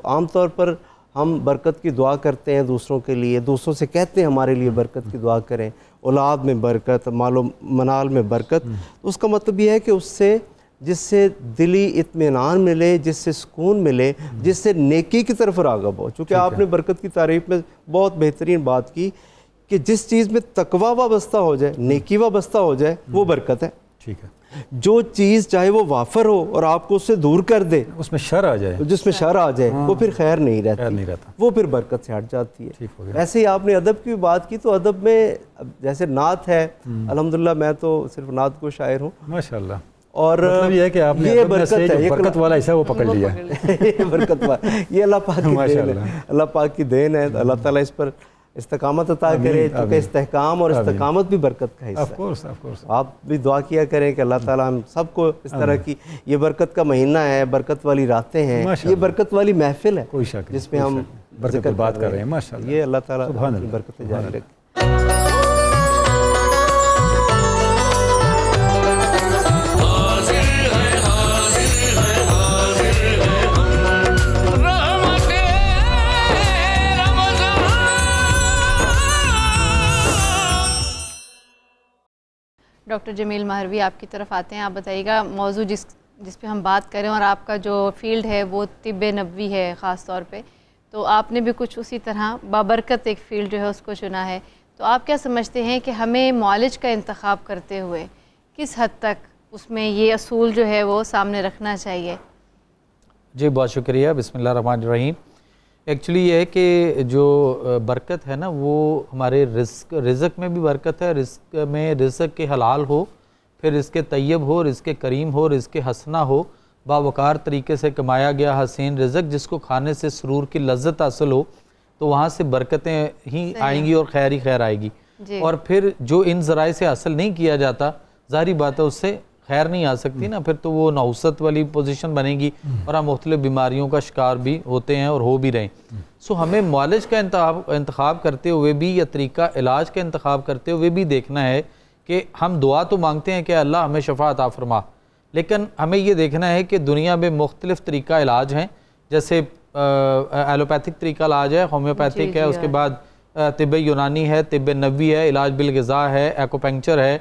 عام طور پر ہم برکت کی دعا کرتے ہیں دوسروں کے لیے، دوسروں سے کہتے ہیں ہمارے لیے برکت کی دعا کریں، اولاد میں برکت، مال و منال میں برکت. تو اس کا مطلب یہ ہے کہ اس سے جس سے دلی اطمینان ملے، جس سے سکون ملے، جس سے نیکی کی طرف راغب ہو. چونکہ آپ نے برکت کی تعریف میں بہت بہترین بات کی کہ جس چیز میں تقوی وابستہ ہو جائے، نیکی وابستہ ہو جائے، وہ برکت ہے. ٹھیک ہے. جو چیز چاہے وہ وافر ہو اور آپ کو اس سے دور کر دے، اس میں شر آ جائے، جس میں شر آ جائے، وہ پھر خیر نہیں نہیں رہتی، رہتا، وہ پھر برکت سے ہٹ جاتی ہے. ٹھیک ہو گیا. ایسے ہی آپ نے ادب کی بات کی، تو ادب میں جیسے نعت ہے، الحمدللہ میں تو صرف نعت کو شاعر ہوں، ماشاءاللہ. اور مطلب یہ ہے کہ آپ نے یہ برکت ہے، یہ برکت والا حصہ وہ پکڑ لیا. یہ برکت والا، یہ اللہ پاک کی دین ہے، اللہ پاک کی دین ہے. اللہ تعالیٰ اس پر استقامت عطا کرے، کیونکہ استحکام اور استقامت بھی برکت کا حصہ ہے. آپ بھی دعا کیا کریں کہ اللہ تعالیٰ ہم سب کو اس طرح کی، یہ برکت کا مہینہ ہے، برکت والی راتیں ہیں، یہ برکت والی محفل ہے جس میں ہم برکت بات کر رہے ہیں. ماشاءاللہ، یہ اللہ تعالیٰ اپنی برکت جاری رکھے. ڈاکٹر جمیل مہروی آپ کی طرف آتے ہیں. آپ بتائیے گا موضوع جس پہ ہم بات کریں، اور آپ کا جو فیلڈ ہے وہ طب نبوی ہے خاص طور پہ، تو آپ نے بھی کچھ اسی طرح بابرکت ایک فیلڈ جو ہے اس کو چنا ہے. تو آپ کیا سمجھتے ہیں کہ ہمیں معالج کا انتخاب کرتے ہوئے کس حد تک اس میں یہ اصول جو ہے وہ سامنے رکھنا چاہیے؟ جی بہت شکریہ. بسم اللہ الرحمن الرحیم. ایکچولی یہ ہے کہ جو برکت ہے نا، وہ ہمارے رزق میں بھی برکت ہے. رزق میں رزق کے حلال ہو، پھر رزق طیب ہو، رزق کریم ہو، رزق حسنہ ہو، باوقار طریقے سے کمایا گیا حسین رزق جس کو کھانے سے سرور کی لذت حاصل ہو، تو وہاں سے برکتیں ہی آئیں گی اور خیر ہی خیر آئے گی. اور پھر جو ان ذرائع سے حاصل نہیں کیا جاتا، ظاہری بات ہے اس سے خیر نہیں آ سکتی نا، پھر تو وہ نحوست والی پوزیشن بنے گی اور ہم مختلف بیماریوں کا شکار بھی ہوتے ہیں اور ہو بھی رہے ہیں. سو ہمیں معالج کا انتخاب کرتے ہوئے بھی یا طریقہ علاج کا انتخاب کرتے ہوئے بھی دیکھنا ہے کہ ہم دعا تو مانگتے ہیں کہ اللہ ہمیں شفا عطا فرما، لیکن ہمیں یہ دیکھنا ہے کہ دنیا میں مختلف طریقہ علاج ہیں. جیسے ایلوپیتھک طریقہ علاج ہے، ہومیوپیتھک ہے، اس کے بعد طب یونانی ہے، طب نبوی ہے، علاج بالغذا ہے، ایکوپنکچر ہے،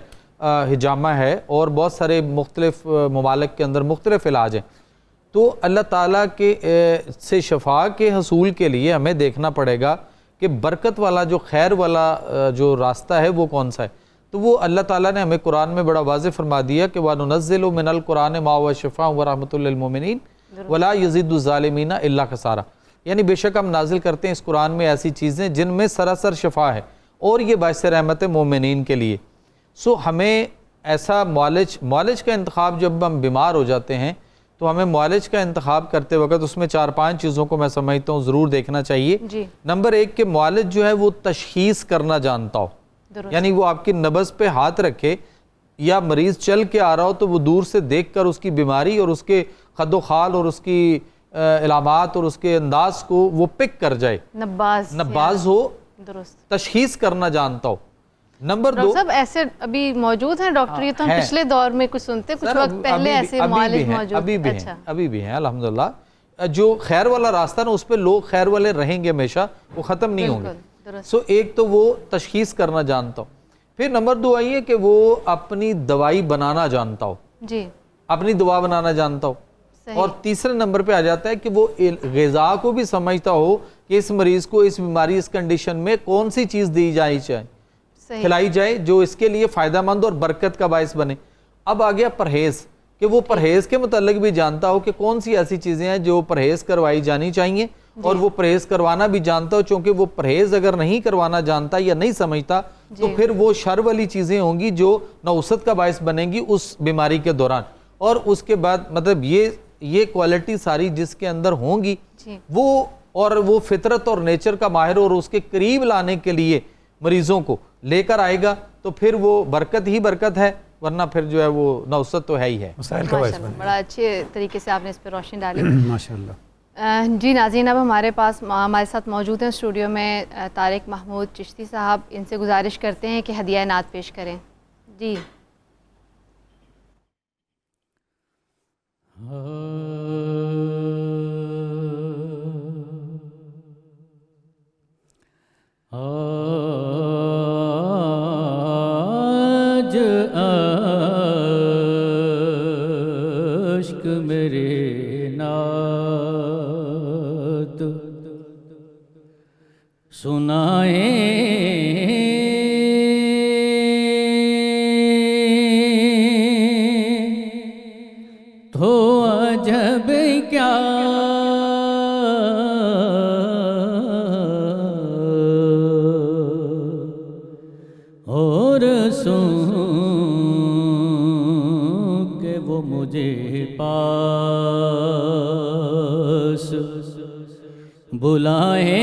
حجامہ ہے، اور بہت سارے مختلف ممالک کے اندر مختلف علاج ہیں. تو اللہ تعالیٰ کے سے شفا کے حصول کے لیے ہمیں دیکھنا پڑے گا کہ برکت والا جو خیر والا جو راستہ ہے وہ کون سا ہے. تو وہ اللہ تعالیٰ نے ہمیں قرآن میں بڑا واضح فرما دیا کہ وَنُنَزِّلُ مِنَ الْقُرْآنِ مَا هُوَ شِفَاءٌ وَرَحْمَةٌ لِّلْمُؤْمِنِينَ وَلَا يَزِيدُ الظَّالِمِينَ إِلَّا خَسَارًا. یعنی بے شک ہم نازل کرتے ہیں اس قرآن میں ایسی چیزیں جن میں سراسر شفا ہے اور یہ باعث رحمت مومنین کے لیے. سو ہمیں ایسا معالج کا انتخاب، جب ہم بیمار ہو جاتے ہیں تو ہمیں معالج کا انتخاب کرتے وقت اس میں 4-5 چیزوں کو میں سمجھتا ہوں ضرور دیکھنا چاہیے. نمبر 1 کہ معالج جو ہے وہ تشخیص کرنا جانتا ہو، یعنی وہ آپ کی نبض پہ ہاتھ رکھے یا مریض چل کے آ رہا ہو تو وہ دور سے دیکھ کر اس کی بیماری اور اس کے خد و خال اور اس کی علامات اور اس کے انداز کو وہ پک کر جائے، نباز ہو، تشخیص کرنا جانتا ہو. نمبر 2 صاحب ایسے ابھی موجود ہیں ڈاکٹر؟ یہ تو ہم پچھلے دور میں کچھ سنتے، کچھ وقت پہلے ایسے معالج موجود ابھی بھی ہیں الحمدللہ. جو خیر والا راستہ نا اس پہ لوگ خیر والے رہیں گے ہمیشہ، وہ ختم نہیں ہوں گے. سو ایک تو وہ تشخیص کرنا جانتا ہو. پھر نمبر 2 آئی ہے کہ وہ اپنی دوائی بنانا جانتا ہو، اپنی دوا بنانا جانتا ہو. اور تیسرے نمبر پہ آ جاتا ہے کہ وہ غذا کو بھی سمجھتا ہو کہ اس مریض کو اس بیماری اس کنڈیشن میں کون سی چیز دی جائے کھلائی جائے جو اس کے لیے فائدہ مند اور برکت کا باعث بنے. اب آ گیا پرہیز، کہ وہ پرہیز کے متعلق بھی جانتا ہو کہ کون سی ایسی چیزیں ہیں جو پرہیز کروائی جانی چاہیے، اور وہ پرہیز کروانا بھی جانتا ہو. چونکہ وہ پرہیز اگر نہیں کروانا جانتا یا نہیں سمجھتا تو پھر وہ شر والی چیزیں ہوں گی جو نحوست کا باعث بنیں گی اس بیماری کے دوران. اور اس کے بعد مطلب یہ کوالٹی ساری جس کے اندر ہوں گی وہ فطرت اور نیچر کا ماہر اور اس کے قریب لانے کے لیے مریضوں کو لے کر آئے گا تو پھر وہ برکت ہی برکت ہے، ورنہ پھر جو ہے وہ نوست تو ہے ہی ہے. مسائل کا باعث ماشاءاللہ، بن بڑا اچھے طریقے سے آپ نے اس پہ روشنی ڈالی. ماشاء اللہ. جی ناظرین، اب ہمارے ساتھ موجود ہیں اسٹوڈیو میں طارق محمود چشتی صاحب. ان سے گزارش کرتے ہیں کہ ہدیہ نعت پیش کریں. جی. آج عشق میرے نعت سنائیں تو عجب کیا اور سن کہ وہ مجھے پاس بلائیں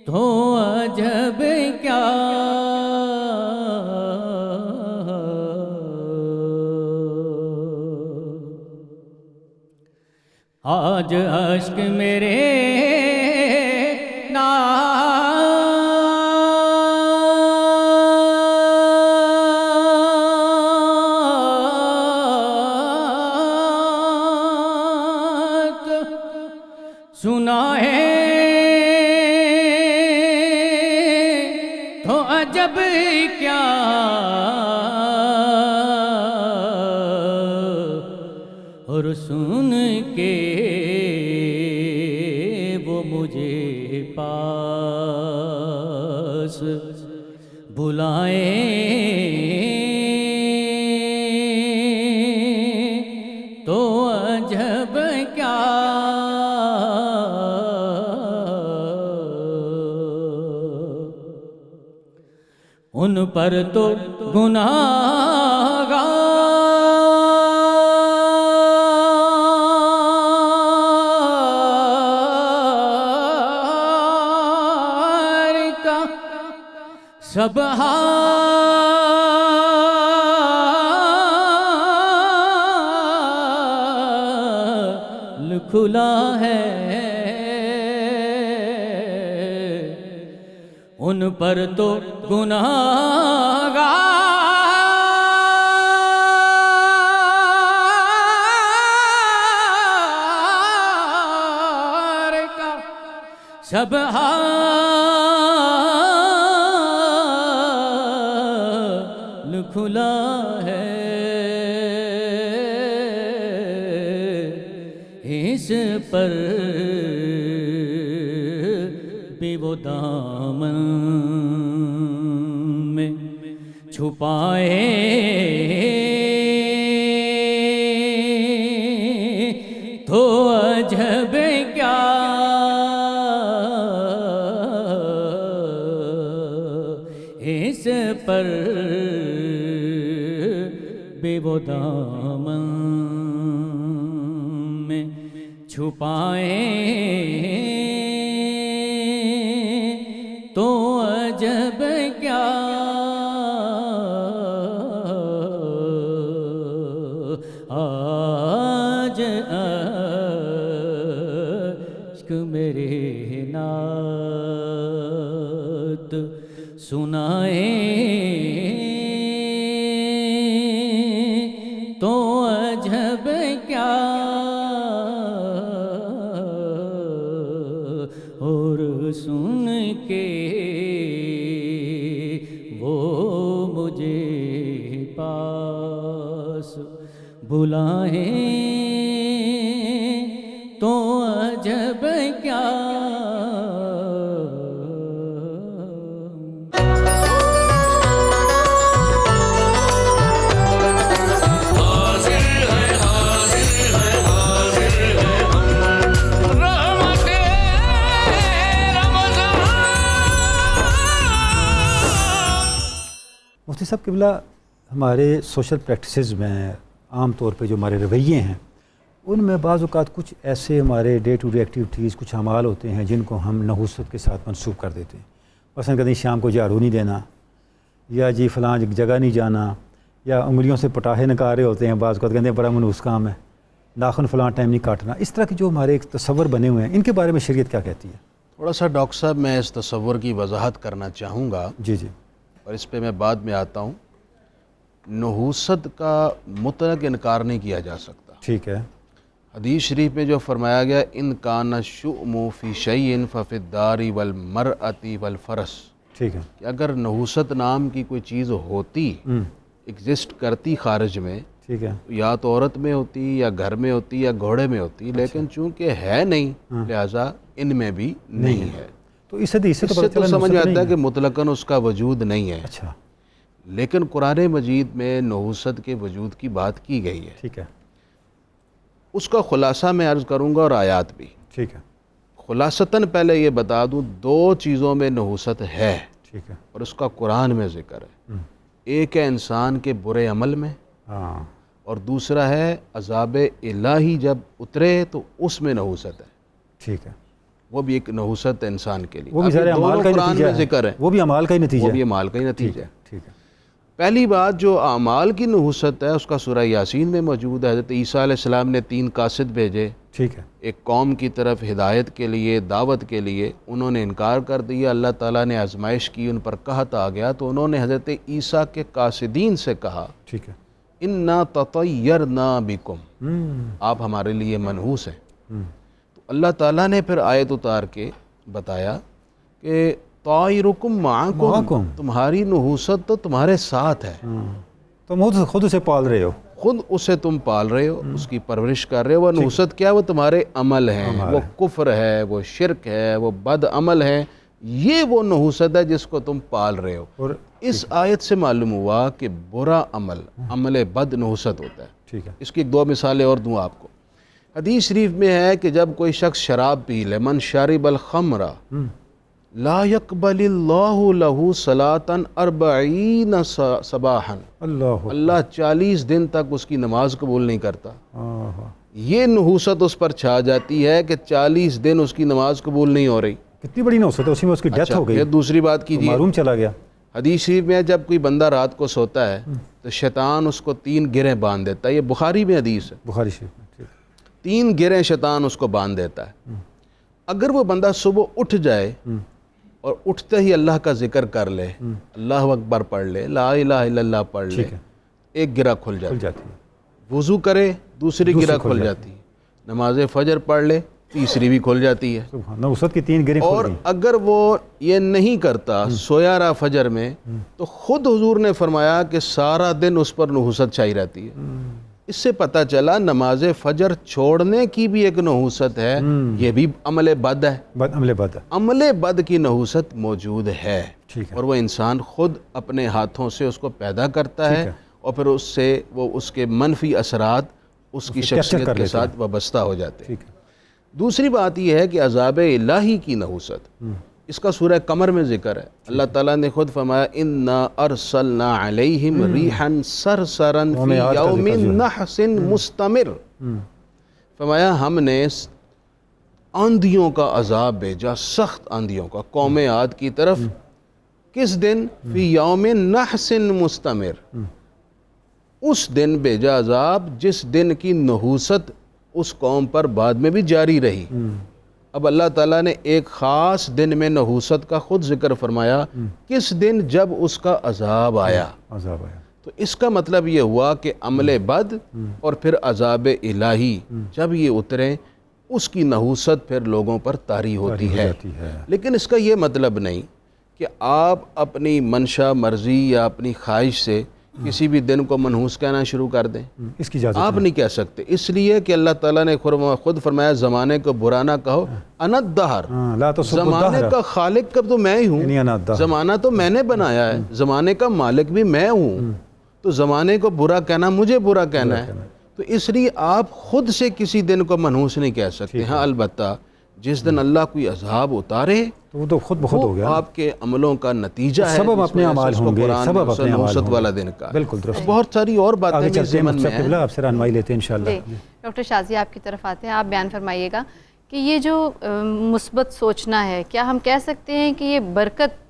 تو عجب کیا آج اشک میرے نعت سنائے تو عجب کیا اور سن کے وہ مجھے پاس بلائیں تو عجب کیا ان پر تو گناہگار کا سب حال کھلا ہے. ان پر تو گناہگار کا سب حال کھلا ہے. اس پر بھی وہ دامن میں چھپائے تو عجب کیا اس پر بھی وہ دامن میں چھپائیں تو عجب کیا آج عشق میرے نعت سنائیں تو عجب کیا اور سن کے وہ مجھے پاس بلائیں تو عجب کیا مفتی صاحب قبلہ، ہمارے سوشل پریکٹسز میں عام طور پہ جو ہمارے رویے ہیں ان میں بعض اوقات کچھ ایسے ہمارے ڈے ٹو ڈے ایکٹیویٹیز، کچھ اعمال ہوتے ہیں جن کو ہم نحوست کے ساتھ منسوب کر دیتے ہیں. مثلا کہیں شام کو جھاڑو نہیں دینا، یا جی فلاں جگہ نہیں جانا، یا انگلیوں سے پٹاخے نکال رہے ہوتے ہیں، بعض اوقات کہتے ہیں بڑا منحوس کام ہے، ناخن فلاں ٹائم نہیں کاٹنا. اس طرح کے جو ہمارے ایک تصور بنے ہوئے ہیں، ان کے بارے میں شریعت کیا کہتی ہے؟ تھوڑا سا ڈاکٹر صاحب میں اس تصور کی وضاحت کرنا چاہوں گا. جی جی. اور اس پہ میں بعد میں آتا ہوں. نحوست کا مطلق انکار نہیں کیا جا سکتا. ٹھیک ہے. حدیث شریف میں جو فرمایا گیا ان کان الشؤم فی شیء ففی الدار والمرأۃ والفرس، ٹھیک ہے، کہ اگر نحوست نام کی کوئی چیز ہوتی، ایگزسٹ کرتی خارج میں، ٹھیک ہے، یا تو عورت میں ہوتی، یا گھر میں ہوتی، یا گھوڑے میں ہوتی، لیکن چونکہ ہے نہیں لہٰذا ان میں بھی نہیں ہے. تو اس حدیث سے اس سے تو سمجھ میں آتا ہے کہ مطلقاً اس کا وجود نہیں ہے. اچھا. لیکن قرآن مجید میں نحوست کے وجود کی بات کی گئی ہے. ٹھیک ہے. اس کا خلاصہ میں عرض کروں گا اور آیات بھی. ٹھیک ہے. خلاصتاً پہلے یہ بتا دوں 2 چیزوں میں نحوست ہے. ٹھیک ہے. اور اس کا قرآن میں ذکر ہے. ایک ہے انسان کے برے عمل میں، ہاں، اور دوسرا ہے عذاب الہی جب اترے تو اس میں نحوست ہے. ٹھیک ہے. وہ بھی ایک نحوست ہے انسان کے لیے. وہ بھی سارے اعمال کا ہی قرآن نتیجہ میں ہے. ذکر ہے. وہ بھی اعمال کا ہی نتیجہ ہے. وہ بھی اعمال کا ہی نتیجہ ہے. ٹھیک ہے. پہلی بات جو اعمال کی نحوست ہے اس کا سورہ یاسین میں موجود ہے. حضرت عیسیٰ علیہ السلام نے 3 قاصد بھیجے. ٹھیک ہے. ایک قوم کی طرف ہدایت کے لیے، دعوت کے لیے. انہوں نے انکار کر دیا. اللہ تعالیٰ نے آزمائش کی، ان پر قحط آ گیا تو انہوں نے حضرت عیسیٰ کے قاصدین سے کہا ٹھیک ہے، اِنَّا تَطَيَّرْنَا بِكُمْ، آپ ہمارے لیے منحوس ہیں. تو اللہ تعالیٰ نے پھر آیت اتار کے بتایا کہ طائرکم معکم، تمہاری نحوست تو تمہارے ساتھ ہے. تم خود اسے پال رہے ہو، خود اسے تم پال رہے ہو، اس کی پرورش کر رہے ہو. وہ نحوست کیا؟ وہ تمہارے عمل ہیں، وہ کفر ہے، وہ شرک ہے، وہ بد عمل ہے. یہ وہ نحوست ہے جس کو تم پال رہے ہو. اور اس آیت سے معلوم ہوا کہ برا عمل، عمل بد نحوست ہوتا ہے. ٹھیک ہے. اس کی 2 مثالیں اور دوں آپ کو. حدیث شریف میں ہے کہ جب کوئی شخص شراب پی لے، من شرب الخمر لا يقبل اللہ لہ صلاۃ 40 صباحا، اللہ 40 دن تک اس کی نماز قبول نہیں کرتا. یہ نحوست اس پر چھا جاتی ہے کہ 40 دن اس کی نماز قبول نہیں ہو رہی. کتنی بڑی نحوست ہے، اسی میں اس کی ڈیتھ ہو گئی. پھر دوسری بات کیجیے، معلوم چلا گیا. حدیث شریف میں جب کوئی بندہ رات کو سوتا ہے تو شیطان اس کو 3 گرہیں باندھ دیتا ہے. یہ بخاری میں حدیث ہے، بخاری شریف میں. 3 گرہیں شیطان اس کو باندھ دیتا ہے. اگر وہ بندہ صبح اٹھ جائے اور اٹھتے ہی اللہ کا ذکر کر لے، اللہ اکبر پڑھ لے، لا الہ الا اللہ پڑھ لے، ایک گرہ کھل جاتی ہے. وضو کرے، دوسری گرہ کھل جاتی ہے. نماز فجر پڑھ لے، تیسری بھی کھل جاتی ہے. نحوست کی 3 گرہیں. اور اگر وہ یہ نہیں کرتا، سویا رہا فجر میں، تو خود حضور نے فرمایا کہ سارا دن اس پر نحوست چھائی رہتی ہے. اس سے پتہ چلا نماز فجر چھوڑنے کی بھی ایک نحوست ہے. یہ بھی عمل بد ہے. عمل بد ہے. عمل بد کی نحوست موجود ہے، اور وہ انسان خود اپنے ہاتھوں سے اس کو پیدا کرتا ہے، اور پھر اس سے وہ اس کے منفی اثرات اس کی شخصیت کے ساتھ وابستہ ہو جاتے ہیں. دوسری بات یہ ہے کہ عذاب الہی کی نحوست، اس کا سورہ قمر میں ذکر ہے. اللہ تعالیٰ نے خود فرمایا اِنَّا أَرْسَلْنَا عَلَيْهِمْ رِيحًا صَرْصَرًا فِي يَوْمٍ نَحْسٍ مُسْتَمِرٍ. فرمایا ہم نے آندھیوں کا عذاب بھیجا، سخت آندھیوں کا، قوم عاد کی طرف. کس دن؟ فی یوم نحس مستمر، اس دن بھیجا عذاب جس دن کی نحوست اس قوم پر بعد میں بھی جاری رہی. اب اللہ تعالیٰ نے ایک خاص دن میں نحوست کا خود ذکر فرمایا. کس دن؟ جب اس کا عذاب آیا. تو اس کا مطلب یہ ہوا کہ عمل بد اور پھر عذاب الہی جب یہ اترے، اس کی نحوست پھر لوگوں پر طاری ہوتی ہے. لیکن اس کا یہ مطلب نہیں کہ آپ اپنی منشا مرضی یا اپنی خواہش سے کسی بھی دن کو منحوس کہنا شروع کر دیں. اس کی اجازت آپ نہیں کہہ سکتے، اس لیے کہ اللہ تعالیٰ نے خود فرمایا زمانے کو برا نہ کہو، انا الدہر، زمانے کا خالق کب تو میں ہی ہوں، زمانہ تو میں نے بنایا ہے، زمانے کا مالک بھی میں ہوں، تو زمانے کو برا کہنا مجھے برا کہنا ہے. تو اس لیے آپ خود سے کسی دن کو منحوس نہیں کہہ سکتے. ہاں البتہ جس دن اللہ کوئی عذاب اتارے تو وہ تو خود بخود ہو گیا، آپ کے عملوں کا نتیجہ ہے، سبب اپنے اعمال ہوں گے، سبب اپنے اعمال والا دن کا. بالکل درست. بہت ساری اور باتیں بھی ذہن میں ہیں. آپ سے رہنمائی لیتے ہیں انشاءاللہ. ڈاکٹر شازیہ آپ کی طرف آتے ہیں, آپ بیان فرمائیے گا کہ یہ جو مثبت سوچنا ہے, کیا ہم کہہ سکتے ہیں کہ یہ برکت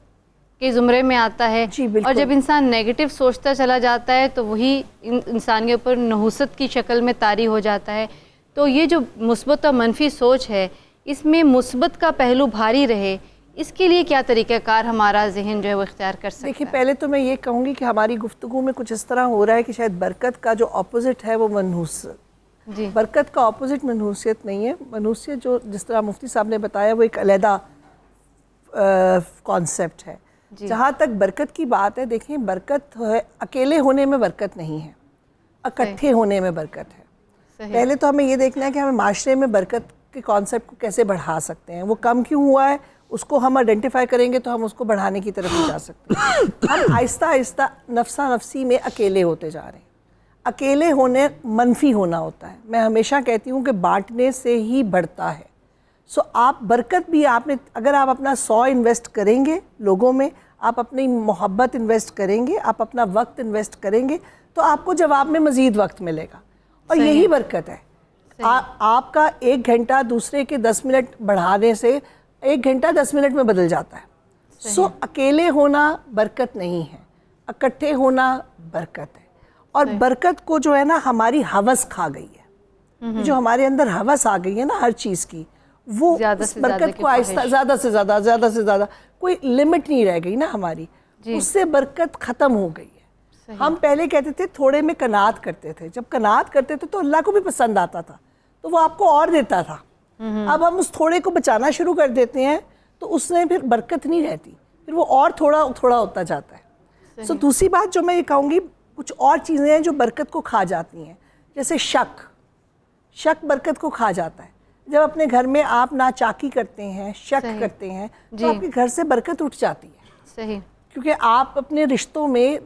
کے زمرے میں آتا ہے؟ جی بالکل. اور جب انسان نیگیٹو سوچتا چلا جاتا ہے تو وہی انسان کے اوپر نحوست کی شکل میں طاری ہو جاتا ہے. تو یہ جو مثبت اور منفی سوچ ہے, اس میں مثبت کا پہلو بھاری رہے, اس کے لیے کیا طریقہ کار ہمارا ذہن جو ہے وہ اختیار کر سکتا ہے؟ دیکھیے پہلے تو میں یہ کہوں گی کہ ہماری گفتگو میں کچھ اس طرح ہو رہا ہے کہ شاید برکت کا جو اپوزٹ ہے وہ منحوست. جی برکت کا اپوزٹ منحوسیت نہیں ہے. منحوسیت جو جس طرح مفتی صاحب نے بتایا وہ ایک علیحدہ کانسیپٹ ہے. جہاں تک برکت کی بات ہے, دیکھیں برکت ہے اکیلے ہونے میں برکت نہیں ہے, اکٹھے ہونے میں برکت ہے. پہلے تو ہمیں یہ دیکھنا ہے کہ ہمیں معاشرے میں برکت کے کانسیپٹ کو کیسے بڑھا سکتے ہیں. وہ کم کیوں ہوا ہے اس کو ہم آئیڈینٹیفائی کریں گے تو ہم اس کو بڑھانے کی طرف بھی جا سکتے ہیں. ہم آہستہ آہستہ نفسا نفسی میں اکیلے ہوتے جا رہے ہیں. اکیلے ہونے منفی ہونا ہوتا ہے. میں ہمیشہ کہتی ہوں کہ بانٹنے سے ہی بڑھتا ہے. سو آپ برکت بھی آپ نے, اگر آپ اپنا 100 انویسٹ کریں گے لوگوں میں, آپ اپنی محبت انویسٹ کریں گے, آپ اپنا وقت انویسٹ کریں گے, تو آپ کو جواب میں مزید وقت ملے گا. اور یہی برکت ہے. آپ کا 1 گھنٹہ دوسرے کے 10 منٹ بڑھانے سے 1 گھنٹہ 10 منٹ میں بدل جاتا ہے. سو اکیلے ہونا برکت نہیں ہے, اکٹھے ہونا برکت ہے. اور برکت کو جو ہے نا ہماری ہوس کھا گئی ہے. جو ہمارے اندر ہوس آ گئی ہے نا ہر چیز کی, وہ اس برکت کو آہستہ زیادہ سے زیادہ کوئی لمٹ نہیں رہ گئی نا ہماری, اس سے برکت ختم ہو گئی ہے. ہم پہلے کہتے تھے تھوڑے میں قناعت کرتے تھے. جب قناعت کرتے تھے تو اللہ کو بھی پسند آتا تھا, تو وہ آپ کو اور دیتا تھا. اب ہم اس تھوڑے کو بچانا شروع کر دیتے ہیں تو اس میں پھر برکت نہیں رہتی, پھر وہ اور تھوڑا تھوڑا ہوتا جاتا ہے. سو دوسری بات جو میں یہ کہوں گی, کچھ اور چیزیں ہیں جو برکت کو کھا جاتی ہیں, جیسے شک برکت کو کھا جاتا ہے. جب اپنے گھر میں آپ ناچاکی کرتے ہیں, شک کرتے ہیں, تو آپ کے گھر سے برکت اٹھ جاتی ہے. صحیح. کیونکہ آپ اپنے رشتوں میں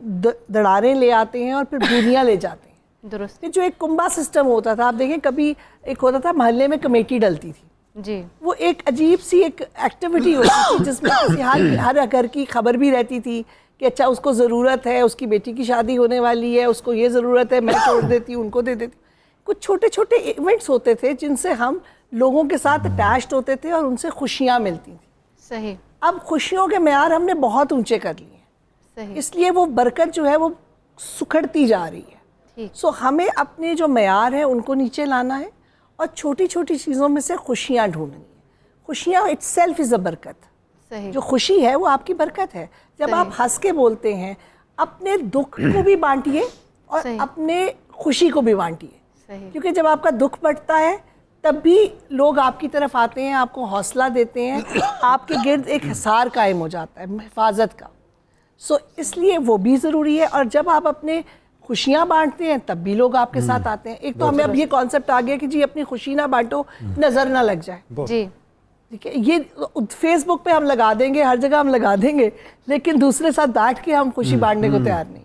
دراڑیں لے آتے ہیں اور پھر دنیا لے جاتے ہیں. درست. جو ایک کنبا سسٹم ہوتا تھا, آپ دیکھیں کبھی ایک ہوتا تھا محلے میں کمیٹی ڈلتی تھی. جی. وہ ایک عجیب سی ایک ایکٹیویٹی ہوتی تھی جس میں ہر گھر کی خبر بھی رہتی تھی کہ اچھا اس کو ضرورت ہے, اس کی بیٹی کی شادی ہونے والی ہے, اس کو یہ ضرورت ہے, میں چھوڑ دیتی ہوں, ان کو دے دیتی ہوں. کچھ چھوٹے چھوٹے ایونٹس ہوتے تھے جن سے ہم لوگوں کے ساتھ اٹیچڈ ہوتے تھے اور ان سے خوشیاں ملتی تھیں. صحیح. اب خوشیوں کے معیار ہم نے بہت اونچے کر لیے ہیں. صحیح. اس لیے وہ برکت جو ہے وہ سکھڑتی جا رہی ہے. سو ہمیں اپنے جو معیار ہیں ان کو نیچے لانا ہے اور چھوٹی چھوٹی چیزوں میں سے خوشیاں ڈھونڈنی ہیں. خوشیاں اٹ سیلف از اے برکت. جو خوشی ہے وہ آپ کی برکت ہے. جب آپ ہنس کے بولتے ہیں, اپنے دکھ کو بھی بانٹیے اور اپنے خوشی کو بھی بانٹیے. کیونکہ جب آپ کا دکھ بڑھتا ہے تب بھی لوگ آپ کی طرف آتے ہیں, آپ کو حوصلہ دیتے ہیں, آپ کے گرد ایک حصار قائم ہو جاتا ہے حفاظت کا. سو اس لیے وہ بھی ضروری ہے. اور جب آپ اپنے خوشیاں بانٹتے ہیں تب بھی لوگ آپ کے ساتھ آتے ہیں. ایک تو ہمیں اب یہ کانسیپٹ آ گیا کہ جی اپنی خوشی نہ بانٹو, نظر نہ لگ جائے. جی ٹھیک ہے, یہ فیس بک پہ ہم لگا دیں گے, ہر جگہ ہم لگا دیں گے, لیکن دوسرے ساتھ بیٹھ کے ہم خوشی بانٹنے کو تیار نہیں.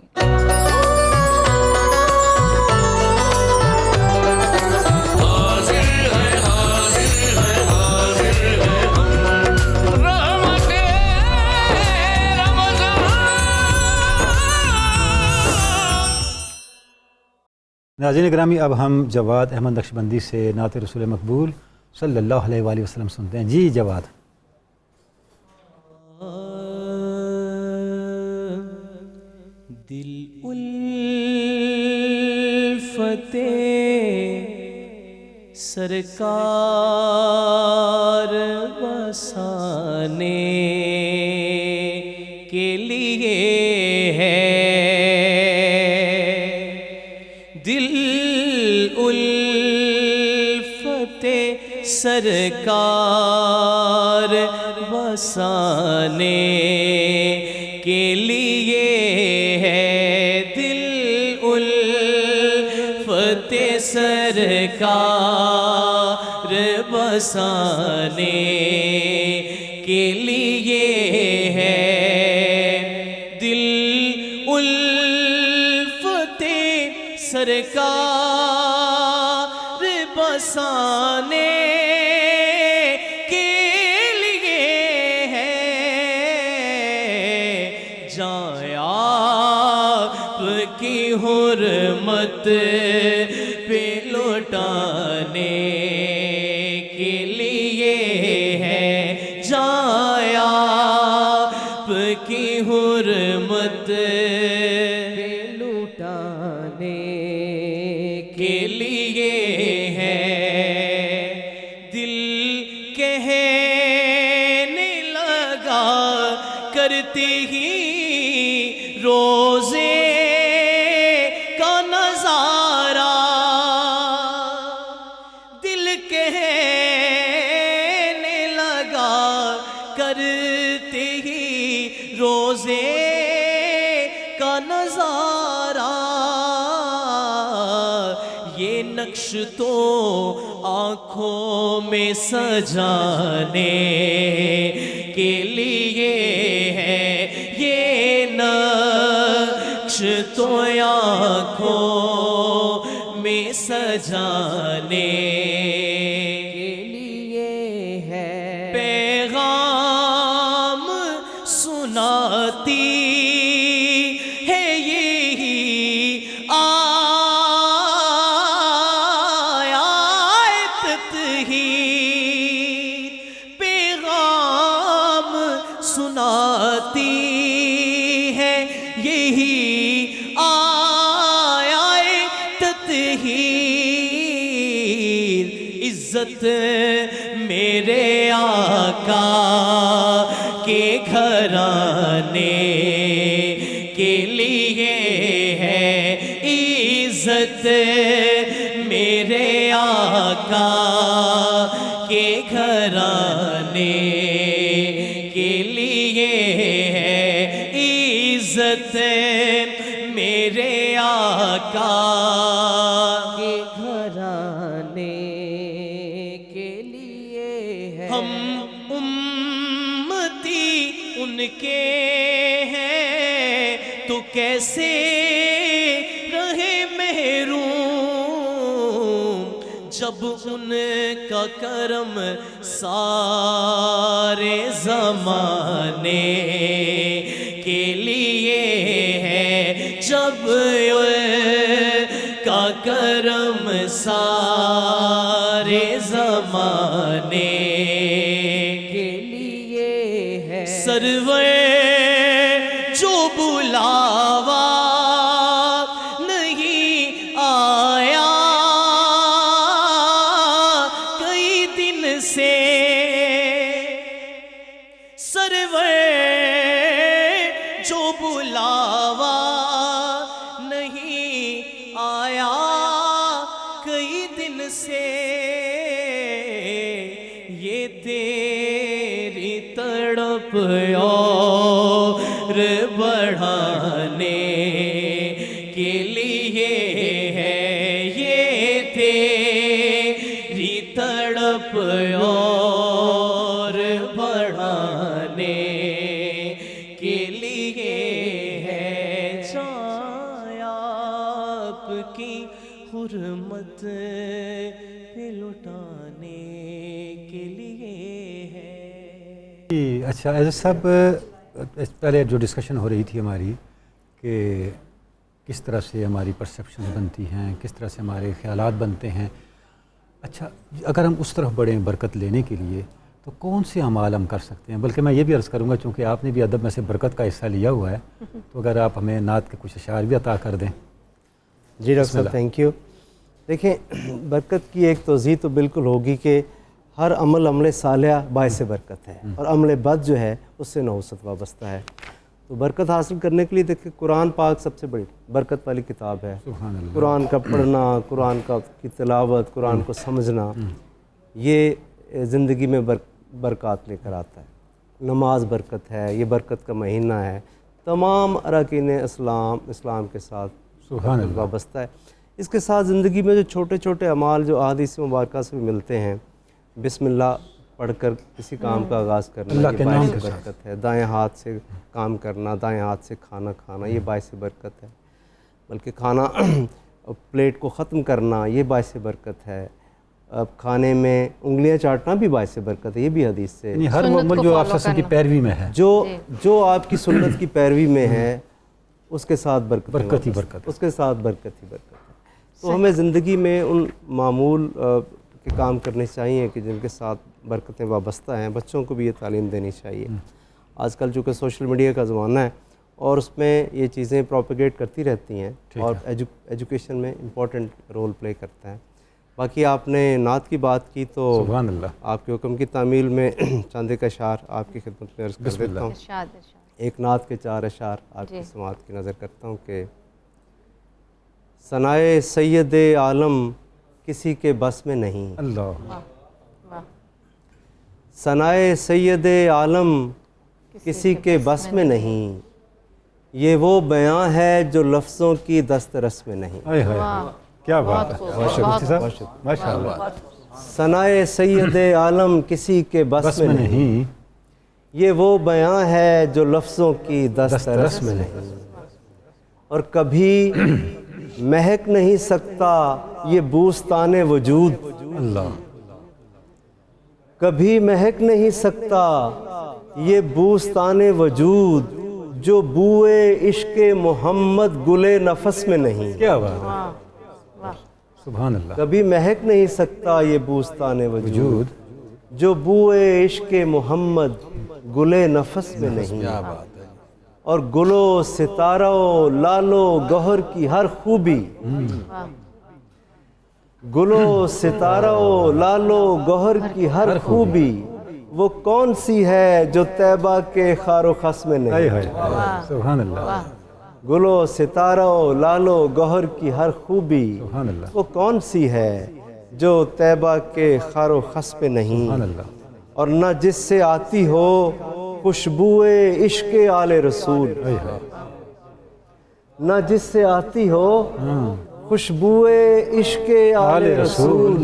ناظرین گرامی, اب ہم جواد احمد نقشبندی سے نعت رسول مقبول صلی اللہ علیہ وآلہ وسلم سنتے ہیں. جی جواد. دل الفت سرکار بسانے کے لیے ہے, دل الفت سرکار بسانے کے لیے ہے, دل الفت سرکار بسانے کے لیے ہے, دل الفت سرکار بسانے کے لیے ہے, جائیں آپ کی حرمت پہ لوٹا کرتے ہی روزے کا نظارہ دل کہنے لگا کرتے ہی روزے کا نظارہ یہ نقش تو آنکھوں میں سجانے کے لیے ہے یہ نقش تو آنکھوں میں سجانے کے لیے ہے پیغام سناتی ہے یہی آیت تطہیر پیغام سناتی ہے یہی آیت تطہیر عزت میرے آقا کے گھرانے کے لیے ہے عزت میرے آقا کے گھرانے کے لیے ہے عزت میرے آقا کے گھرانے کے لیے ہے ہم امتی ان کے ہیں تو کیسے رہے محروم جب ان کا کرم سارے زمانے کے لیے ہے جب کا کرم سارے زمانے کے لیے ہے سرور جو بلاوا نہیں آیا کئی دن سے سرور جو بلاوا نہیں آیا کئی دن سے یہ تیری تڑپ اور بڑھانے کے لیے ہے یہ تیری تڑپ اور بڑھانے کے لیے ہے چایا آپ کی حرمت پہ لٹانے کے لیے ہے اچھا ایز صاحب پہلے جو ڈسکشن ہو رہی تھی ہماری کہ کس طرح سے ہماری پرسیپشن بنتی ہیں کس طرح سے ہمارے خیالات بنتے ہیں. اچھا اگر ہم اس طرف بڑھیں برکت لینے کے لیے تو کون سے اعمال ہم کر سکتے ہیں؟ بلکہ میں یہ بھی عرض کروں گا چونکہ آپ نے بھی ادب میں سے برکت کا حصہ لیا ہوا ہے تو اگر آپ ہمیں نعت کے کچھ اشعار بھی عطا کر دیں. جی ڈاکٹر صاحب تھینک یو. دیکھیں برکت کی ایک توضیح تو بالکل ہوگی کہ ہر عمل صالحہ باعث برکت ہے اور عمل بد جو ہے اس سے نحوست وابستہ ہے. تو برکت حاصل کرنے کے لیے دیکھیں قرآن پاک سب سے بڑی برکت والی کتاب ہے. سبحان اللہ. قرآن کا پڑھنا قرآن کی تلاوت قرآن کو سمجھنا یہ زندگی میں برکات لے کر آتا ہے. نماز برکت ہے یہ برکت کا مہینہ ہے. تمام اراکین اسلام کے ساتھ سبحان اللہ وابستہ ہے. اس کے ساتھ زندگی میں جو چھوٹے چھوٹے اعمال جو احادیث مبارکہ سے بھی ملتے ہیں بسم اللہ پڑھ کر کسی کام کا آغاز کرنا اللہ کے یہ نام باعث کے برکت ہے. دائیں ہاتھ سے کام کرنا دائیں ہاتھ سے کھانا کھانا یہ باعث برکت ہے. بلکہ کھانا پلیٹ کو ختم کرنا یہ باعث برکت ہے. اب کھانے میں انگلیاں چاٹنا بھی باعث برکت ہے. یہ بھی حدیث سے یعنی ہر سنت عمل کو جو آپ follow وسلم کی کرنا. پیروی میں ہے جو آپ کی سنت کی پیروی میں ہے اس کے ساتھ برکت برکت ہی برکت ہے. اس کے ساتھ برکت ہی برکت ہے. تو ہمیں زندگی میں ان معمول کے کام کرنے چاہیے کہ جن کے ساتھ برکتیں وابستہ ہیں. بچوں کو بھی یہ تعلیم دینی چاہیے. آج کل چونکہ سوشل میڈیا کا زمانہ ہے اور اس میں یہ چیزیں پروپیگیٹ کرتی رہتی ہیں اور ایجوکیشن میں امپورٹنٹ رول پلے کرتا ہے. باقی آپ نے نعت کی بات کی تو سبحان اللہ. آپ کے حکم کی تعمیل میں چاند کا اشعار آپ کی خدمت میں عرض کر دیتا ہوں. ارشاد ارشاد. ایک نعت کے 4 اشعار آپ کی سماعت کی نظر کرتا ہوں کہ ثنائے سید عالم کسی کے بس میں نہیں، اللہ، ثنائے سید عالم کسی کے بس میں نہیں، یہ وہ بیاں ہے جو لفظوں کی دسترس میں نہیں۔ ہائے ہائے، کیا بات ہے، بہت شکریہ صاحب، ماشاء اللہ۔ ثنائے سید عالم کسی کے بس میں نہیں، یہ وہ بیاں ہے جو لفظوں کی دسترس میں نہیں، اور کبھی مہک نہیں سکتا یہ بوستان وجود، اللہ، کبھی مہک نہیں سکتا یہ بوستان وجود جو بوئے عشق محمد گلے نفس میں نہیں۔ کیا بات ہے، سبحان اللہ۔ کبھی مہک نہیں سکتا یہ بوستان وجود جو بوئے عشق محمد گلے نفس میں نہیں، اور گلو ستاروں لالو گوہر کی ہر خوبی، گلو ستاروں لالو گوہر کی ہر خوبی وہ کون سی ہے جو طیبہ کے خار و خس میں ہائے نہیں۔ ہائے، سبحان اللہ، گلو ستاروں لالو گوہر کی ہر خوبی سبحان اللہ، وہ کون سی ہے جو طیبہ کے خار و خس پہ نہیں، سبحان اللہ، اور نہ جس سے آتی ہو خوشبوئے عشق آل رسول، ہائے ہائے، نہ جس سے آتی ہو خوشبوئے عشق آل رسول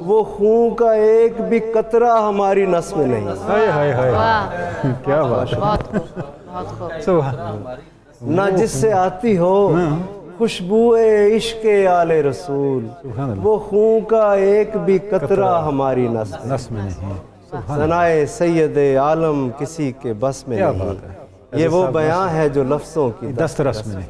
وہ خون کا ایک بھی قطرہ ہماری نس میں نہیں۔ ہائے ہائے ہائے، کیا بات ہے، بہت خوب، بہت خوب۔ سبحان اللہ، نہ جس سے آتی ہو خوشبوئے عشق آل رسول سبحان اللہ، وہ خون کا ایک بھی قطرہ ہماری نس میں۔ نس میں نہیں، سبحان ثنائے سید عالم کسی کے بس میں کیا نہیں، بات ہے، یہ وہ بیاں ہے جو لفظوں کی اللہ، دسترس میں نہیں۔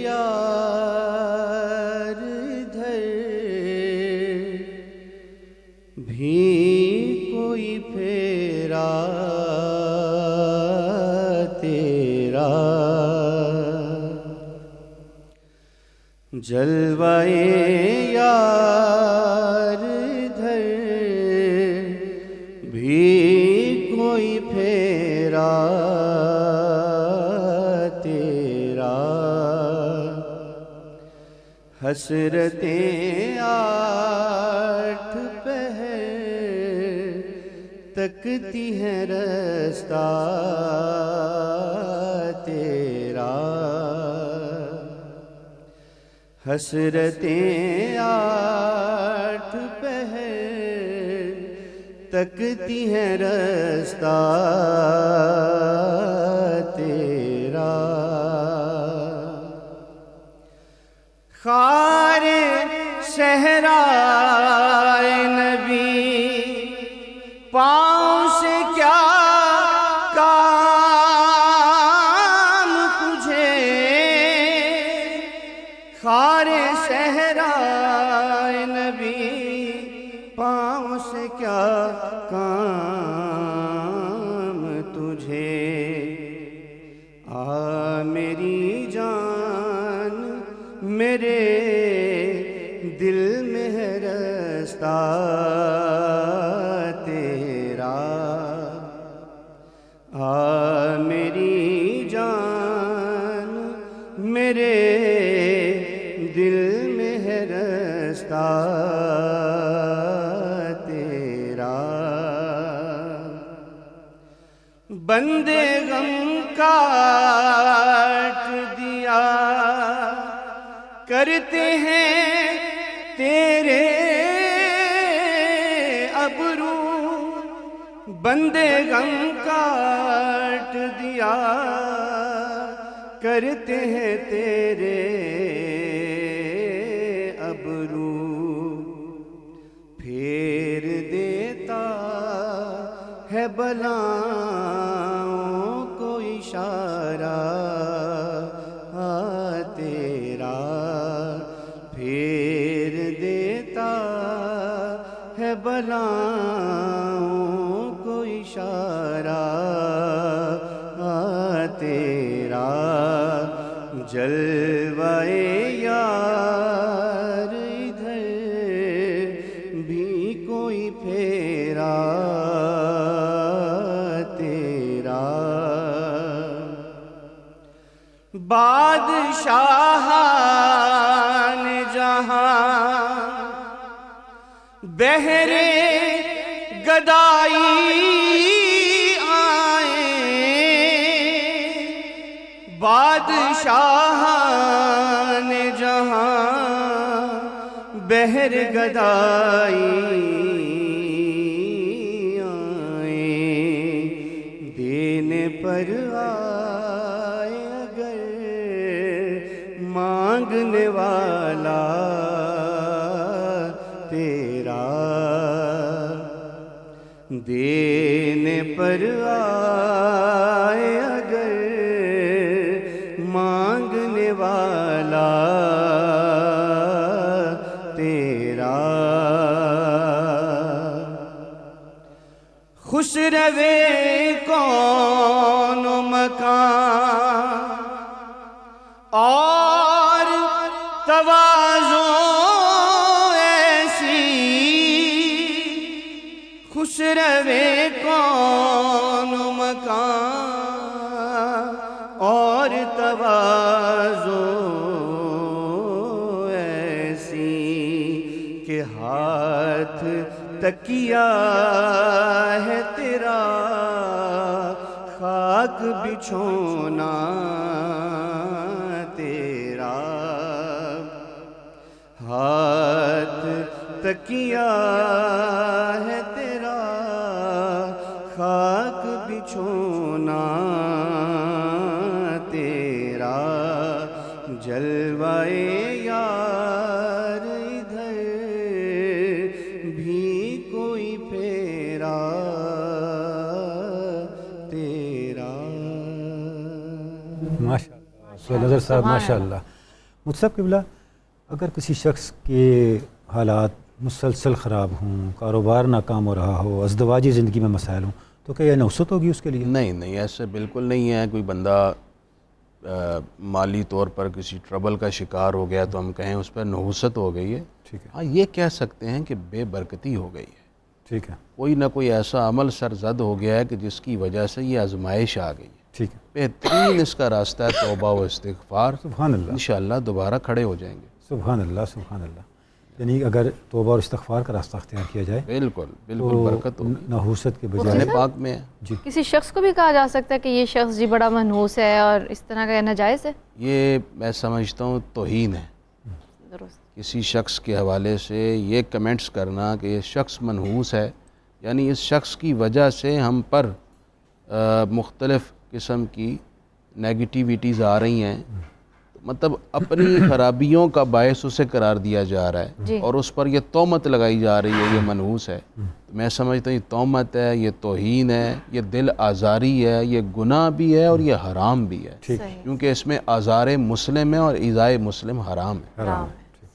یار ادھر بھی کوئی پھیرا تیرا، جلوائے یار ادھر بھی کوئی پھیرا حسرتیں 8 پہر تکتی ہیں رستہ تیرا، حسرتیں 8 پہر تکتی ہیں رستہ تیرا، خار صحرائے نبی پاؤں سے کیا کام تجھے، خار صحرائے نبی پاؤں سے کیا کام تجھے، آ میری جان میرے دل میں ہے رستہ تیرا، آ میری جان میرے دل میں ہے رستہ تیرا، بندے غم کاٹ دیا کرتے ہیں تیرے ابرو، بندے غم کاٹ دیا کرتے ہیں تیرے ابرو، پھیر دیتا ہے بلاؤں کو اشارہ تیرا، پھیر دیتا ہے بلاؤں کو اشارہ تیرا جلوہ یار ادھر بھی کوئی پھیرا تیرا بادشاہان جہاں بہرے گدائی آئے بادشاہان جہاں بہر گدائی آئے دینے پر آئے اگر مانگنے والا تیرا دینے پر آئے اگر مانگنے والا تیرا خوش روے کون و مکان اور تواضع ایسی خوش روے کون و مکان اور تواضع ایسی کہ ہاتھ تکیہ ہے تیرا خاک بچھونا تیرا ہاتھ تکیہ ہے تیرا خاک بچھونا تیرا جلوہ یار ادھر بھی کوئی پھیرا تیرا ماشاء اللہ سہیل نظر صاحب ماشاء اللہ. مفتی صاحب قبلہ اگر کسی شخص کے حالات مسلسل خراب ہوں، کاروبار ناکام ہو رہا ہو، ازدواجی زندگی میں مسائل ہوں، تو کیا یہ نحوست ہوگی اس کے لیے؟ نہیں ایسے بالکل نہیں ہے. کوئی بندہ مالی طور پر کسی ٹربل کا شکار ہو گیا تو ہم کہیں اس پر نحوست ہو گئی ہے. ٹھیک ہے. ہاں یہ کہہ سکتے ہیں کہ بے برکتی ہو گئی ہے. ٹھیک ہے. کوئی نہ کوئی ایسا عمل سرزد ہو گیا ہے کہ جس کی وجہ سے یہ آزمائش آ گئی ہے. ٹھیک ہے. بہترین اس کا راستہ ہے توبہ و استغفار. سبحان اللہ. انشاءاللہ دوبارہ کھڑے ہو جائیں گے. سبحان اللہ سبحان اللہ. یعنی اگر توبہ اور استغفار کا راستہ اختیار کیا جائے بالکل تو برکت ہوگی. نحوست کے قرآن بجائے پاک میں ہے. جی کسی شخص کو بھی کہا جا سکتا ہے کہ یہ شخص جی بڑا منحوس ہے اور اس طرح کا کہنا جائز ہے؟ یہ میں سمجھتا ہوں توہین ہے. درست. کسی شخص کے حوالے سے یہ کمنٹس کرنا کہ یہ شخص منحوس ہے، یعنی اس شخص کی وجہ سے ہم پر مختلف قسم کی نیگیٹیویٹیز آ رہی ہیں، مطلب اپنی خرابیوں کا باعث اسے قرار دیا جا رہا ہے اور اس پر یہ تہمت لگائی جا رہی ہے یہ منحوس ہے. میں سمجھتا ہوں یہ تہمت ہے، یہ توہین ہے، یہ دل آزاری ہے، یہ گناہ بھی ہے اور یہ حرام بھی ہے، کیونکہ اس میں آزار مسلم ہے اور ایذائے مسلم حرام ہے.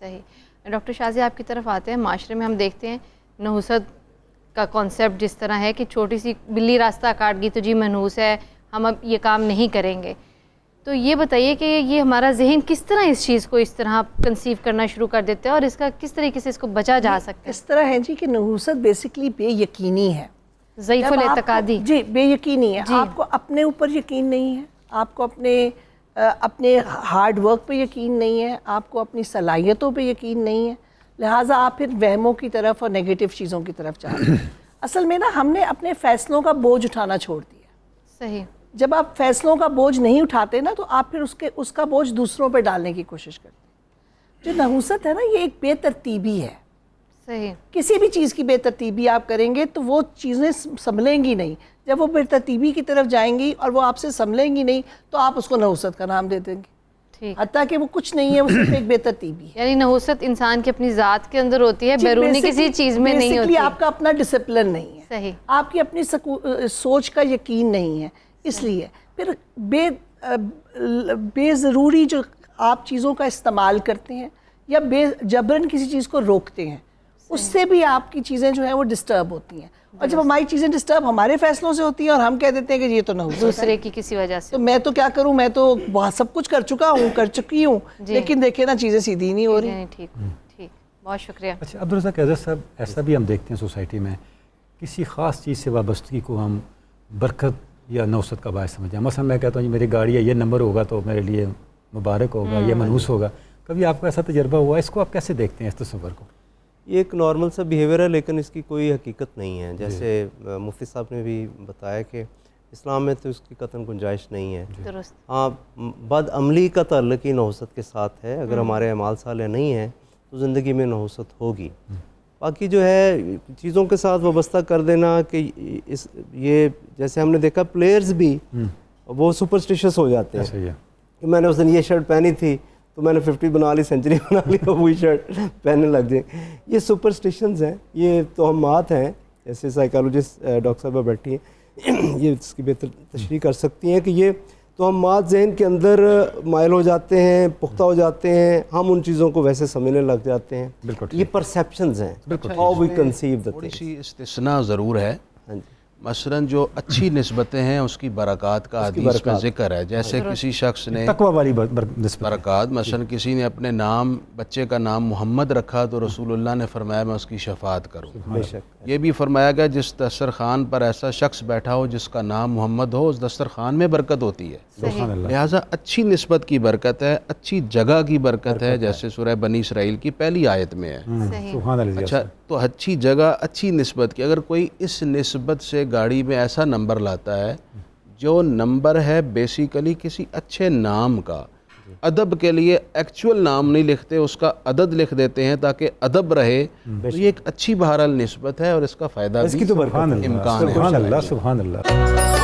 صحیح. ڈاکٹر شازی آپ کی طرف آتے ہیں. معاشرے میں ہم دیکھتے ہیں نحوست کا کانسیپٹ جس طرح ہے کہ چھوٹی سی بلی راستہ کاٹ گئی تو جی منحوس ہے، ہم اب یہ کام نہیں کریں گے. تو یہ بتائیے کہ یہ ہمارا ذہن کس طرح اس چیز کو اس طرح کنسیو کرنا شروع کر دیتے ہیں اور اس کا کس طریقے سے اس کو بچا جا سکتا ہے؟ اس طرح ہے جی کہ نحوست بیسکلی بے یقینی ہے، ضعیف الاعتقادی. جی بے یقینی ہے. آپ کو اپنے اوپر یقین نہیں ہے، آپ کو اپنے ہارڈ ورک پہ یقین نہیں ہے، آپ کو اپنی صلاحیتوں پہ یقین نہیں ہے، لہٰذا آپ پھر وہموں کی طرف اور نیگیٹو چیزوں کی طرف جا رہے ہیں. اصل میں نا ہم نے اپنے فیصلوں کا بوجھ اٹھانا چھوڑ دیا. صحیح. جب آپ فیصلوں کا بوجھ نہیں اٹھاتے نا تو آپ پھر اس کا بوجھ دوسروں پہ ڈالنے کی کوشش کرتے ہیں. جو نحوست ہے نا یہ ایک بے ترتیبی ہے. صحیح. کسی بھی چیز کی بے ترتیبی آپ کریں گے تو وہ چیزیں سنبھلیں گی نہیں. جب وہ بے ترتیبی کی طرف جائیں گی اور وہ آپ سے سنبھلیں گی نہیں تو آپ اس کو نحوست کا نام دے دیں گے. ٹھیک. حتیٰ کہ وہ کچھ نہیں ہے، وہ صرف ایک بے ترتیبی ہے. یعنی نحوست انسان کی اپنی ذات کے اندر ہوتی ہے، بیرونی کسی چیز میں نہیں ہوتی. آپ کا اپنا ڈسپلن نہیں ہے. صحیح. آپ کی اپنی سوچ کا یقین نہیں ہے، اس لیے پھر بے ضروری جو آپ چیزوں کا استعمال کرتے ہیں یا بے جبرن کسی چیز کو روکتے ہیں اس سے بھی آپ کی چیزیں جو ہیں وہ ڈسٹرب ہوتی ہیں. اور جب ہماری چیزیں ڈسٹرب ہمارے فیصلوں سے ہوتی ہیں اور ہم کہہ دیتے ہیں کہ یہ تو نحوست ہے, دوسرے کی کسی وجہ سے, تو میں تو کیا کروں, میں تو بہت سب کچھ کر چکی ہوں, لیکن دیکھیں نا چیزیں سیدھی نہیں ہو رہی. ٹھیک ٹھیک, بہت شکریہ. اچھا عبدالرزاق اعظم صاحب, ایسا بھی ہم دیکھتے ہیں سوسائٹی میں کسی خاص چیز سے وابستگی کو ہم برکت یا نوست کا باعث سمجھیں. مثلا میں کہتا ہوں میری گاڑی ہے, یہ نمبر ہوگا تو میرے لیے مبارک ہوگا, یہ منحوس ہوگا. کبھی آپ کو ایسا تجربہ ہوا؟ اس کو آپ کیسے دیکھتے ہیں اس تصور کو؟ یہ ایک نارمل سا بیہیویئر ہے لیکن اس کی کوئی حقیقت نہیں ہے. جیسے مفتی صاحب نے بھی بتایا کہ اسلام میں تو اس کی قطعاً گنجائش نہیں ہے. درست. ہاں, بد عملی کا تعلق ہی نحوست کے ساتھ ہے. اگر ہمارے اعمال صالح نہیں ہیں تو زندگی میں نحوست ہوگی. باقی جو ہے چیزوں کے ساتھ وابستہ کر دینا کہ یہ جیسے ہم نے دیکھا پلیئرز بھی وہ سپرسٹیشس ہو جاتے ہیں کہ میں نے اس دن یہ شرٹ پہنی تھی تو میں نے 50 بنا لی, سینچری بنا لی, تو وہی شرٹ پہننے لگ جائیں. یہ سپرسٹیشنز ہیں, یہ توہمات ہیں. جیسے سائیکالوجسٹ ڈاکٹر صاحبہ بیٹھی ہیں, یہ اس کی بہتر تشریح کر سکتی ہیں کہ یہ توہمات ذہن کے اندر مائل ہو جاتے ہیں, پختہ ہو جاتے ہیں, ہم ان چیزوں کو ویسے سمجھنے لگ جاتے ہیں. یہ پرسیپشنز ہیں, ہاؤ وی کنسیو دا تھوڑی تھنگ. سی استثناء ضرور ہے. مثلاً جو اچھی نسبتیں ہیں اس کی برکات کا حدیث میں ذکر ہے. جیسے کسی شخص نے تقویٰ والی برکات, مثلاً کسی نے اپنے نام, بچے کا نام محمد رکھا تو رسول اللہ نے فرمایا میں اس کی شفاعت کروں. یہ بھی فرمایا گیا جس دسترخوان پر ایسا شخص بیٹھا ہو جس کا نام محمد ہو, اس دسترخوان میں برکت ہوتی ہے. لہٰذا اچھی نسبت کی برکت ہے, اچھی جگہ کی برکت ہے, جیسے سورہ بنی اسرائیل کی پہلی آیت میں ہے. اچھا, تو اچھی جگہ, اچھی نسبت کی. اگر کوئی اس نسبت سے گاڑی میں ایسا نمبر لاتا ہے جو نمبر ہے بیسیکلی کسی اچھے نام کا, ادب کے لیے ایکچول نام نہیں لکھتے, اس کا عدد لکھ دیتے ہیں تاکہ ادب رہے, تو یہ ایک اچھی بہرحال نسبت ہے اور اس کا فائدہ بھی امکان ہے. سبحان اللہ, سبحان اللہ.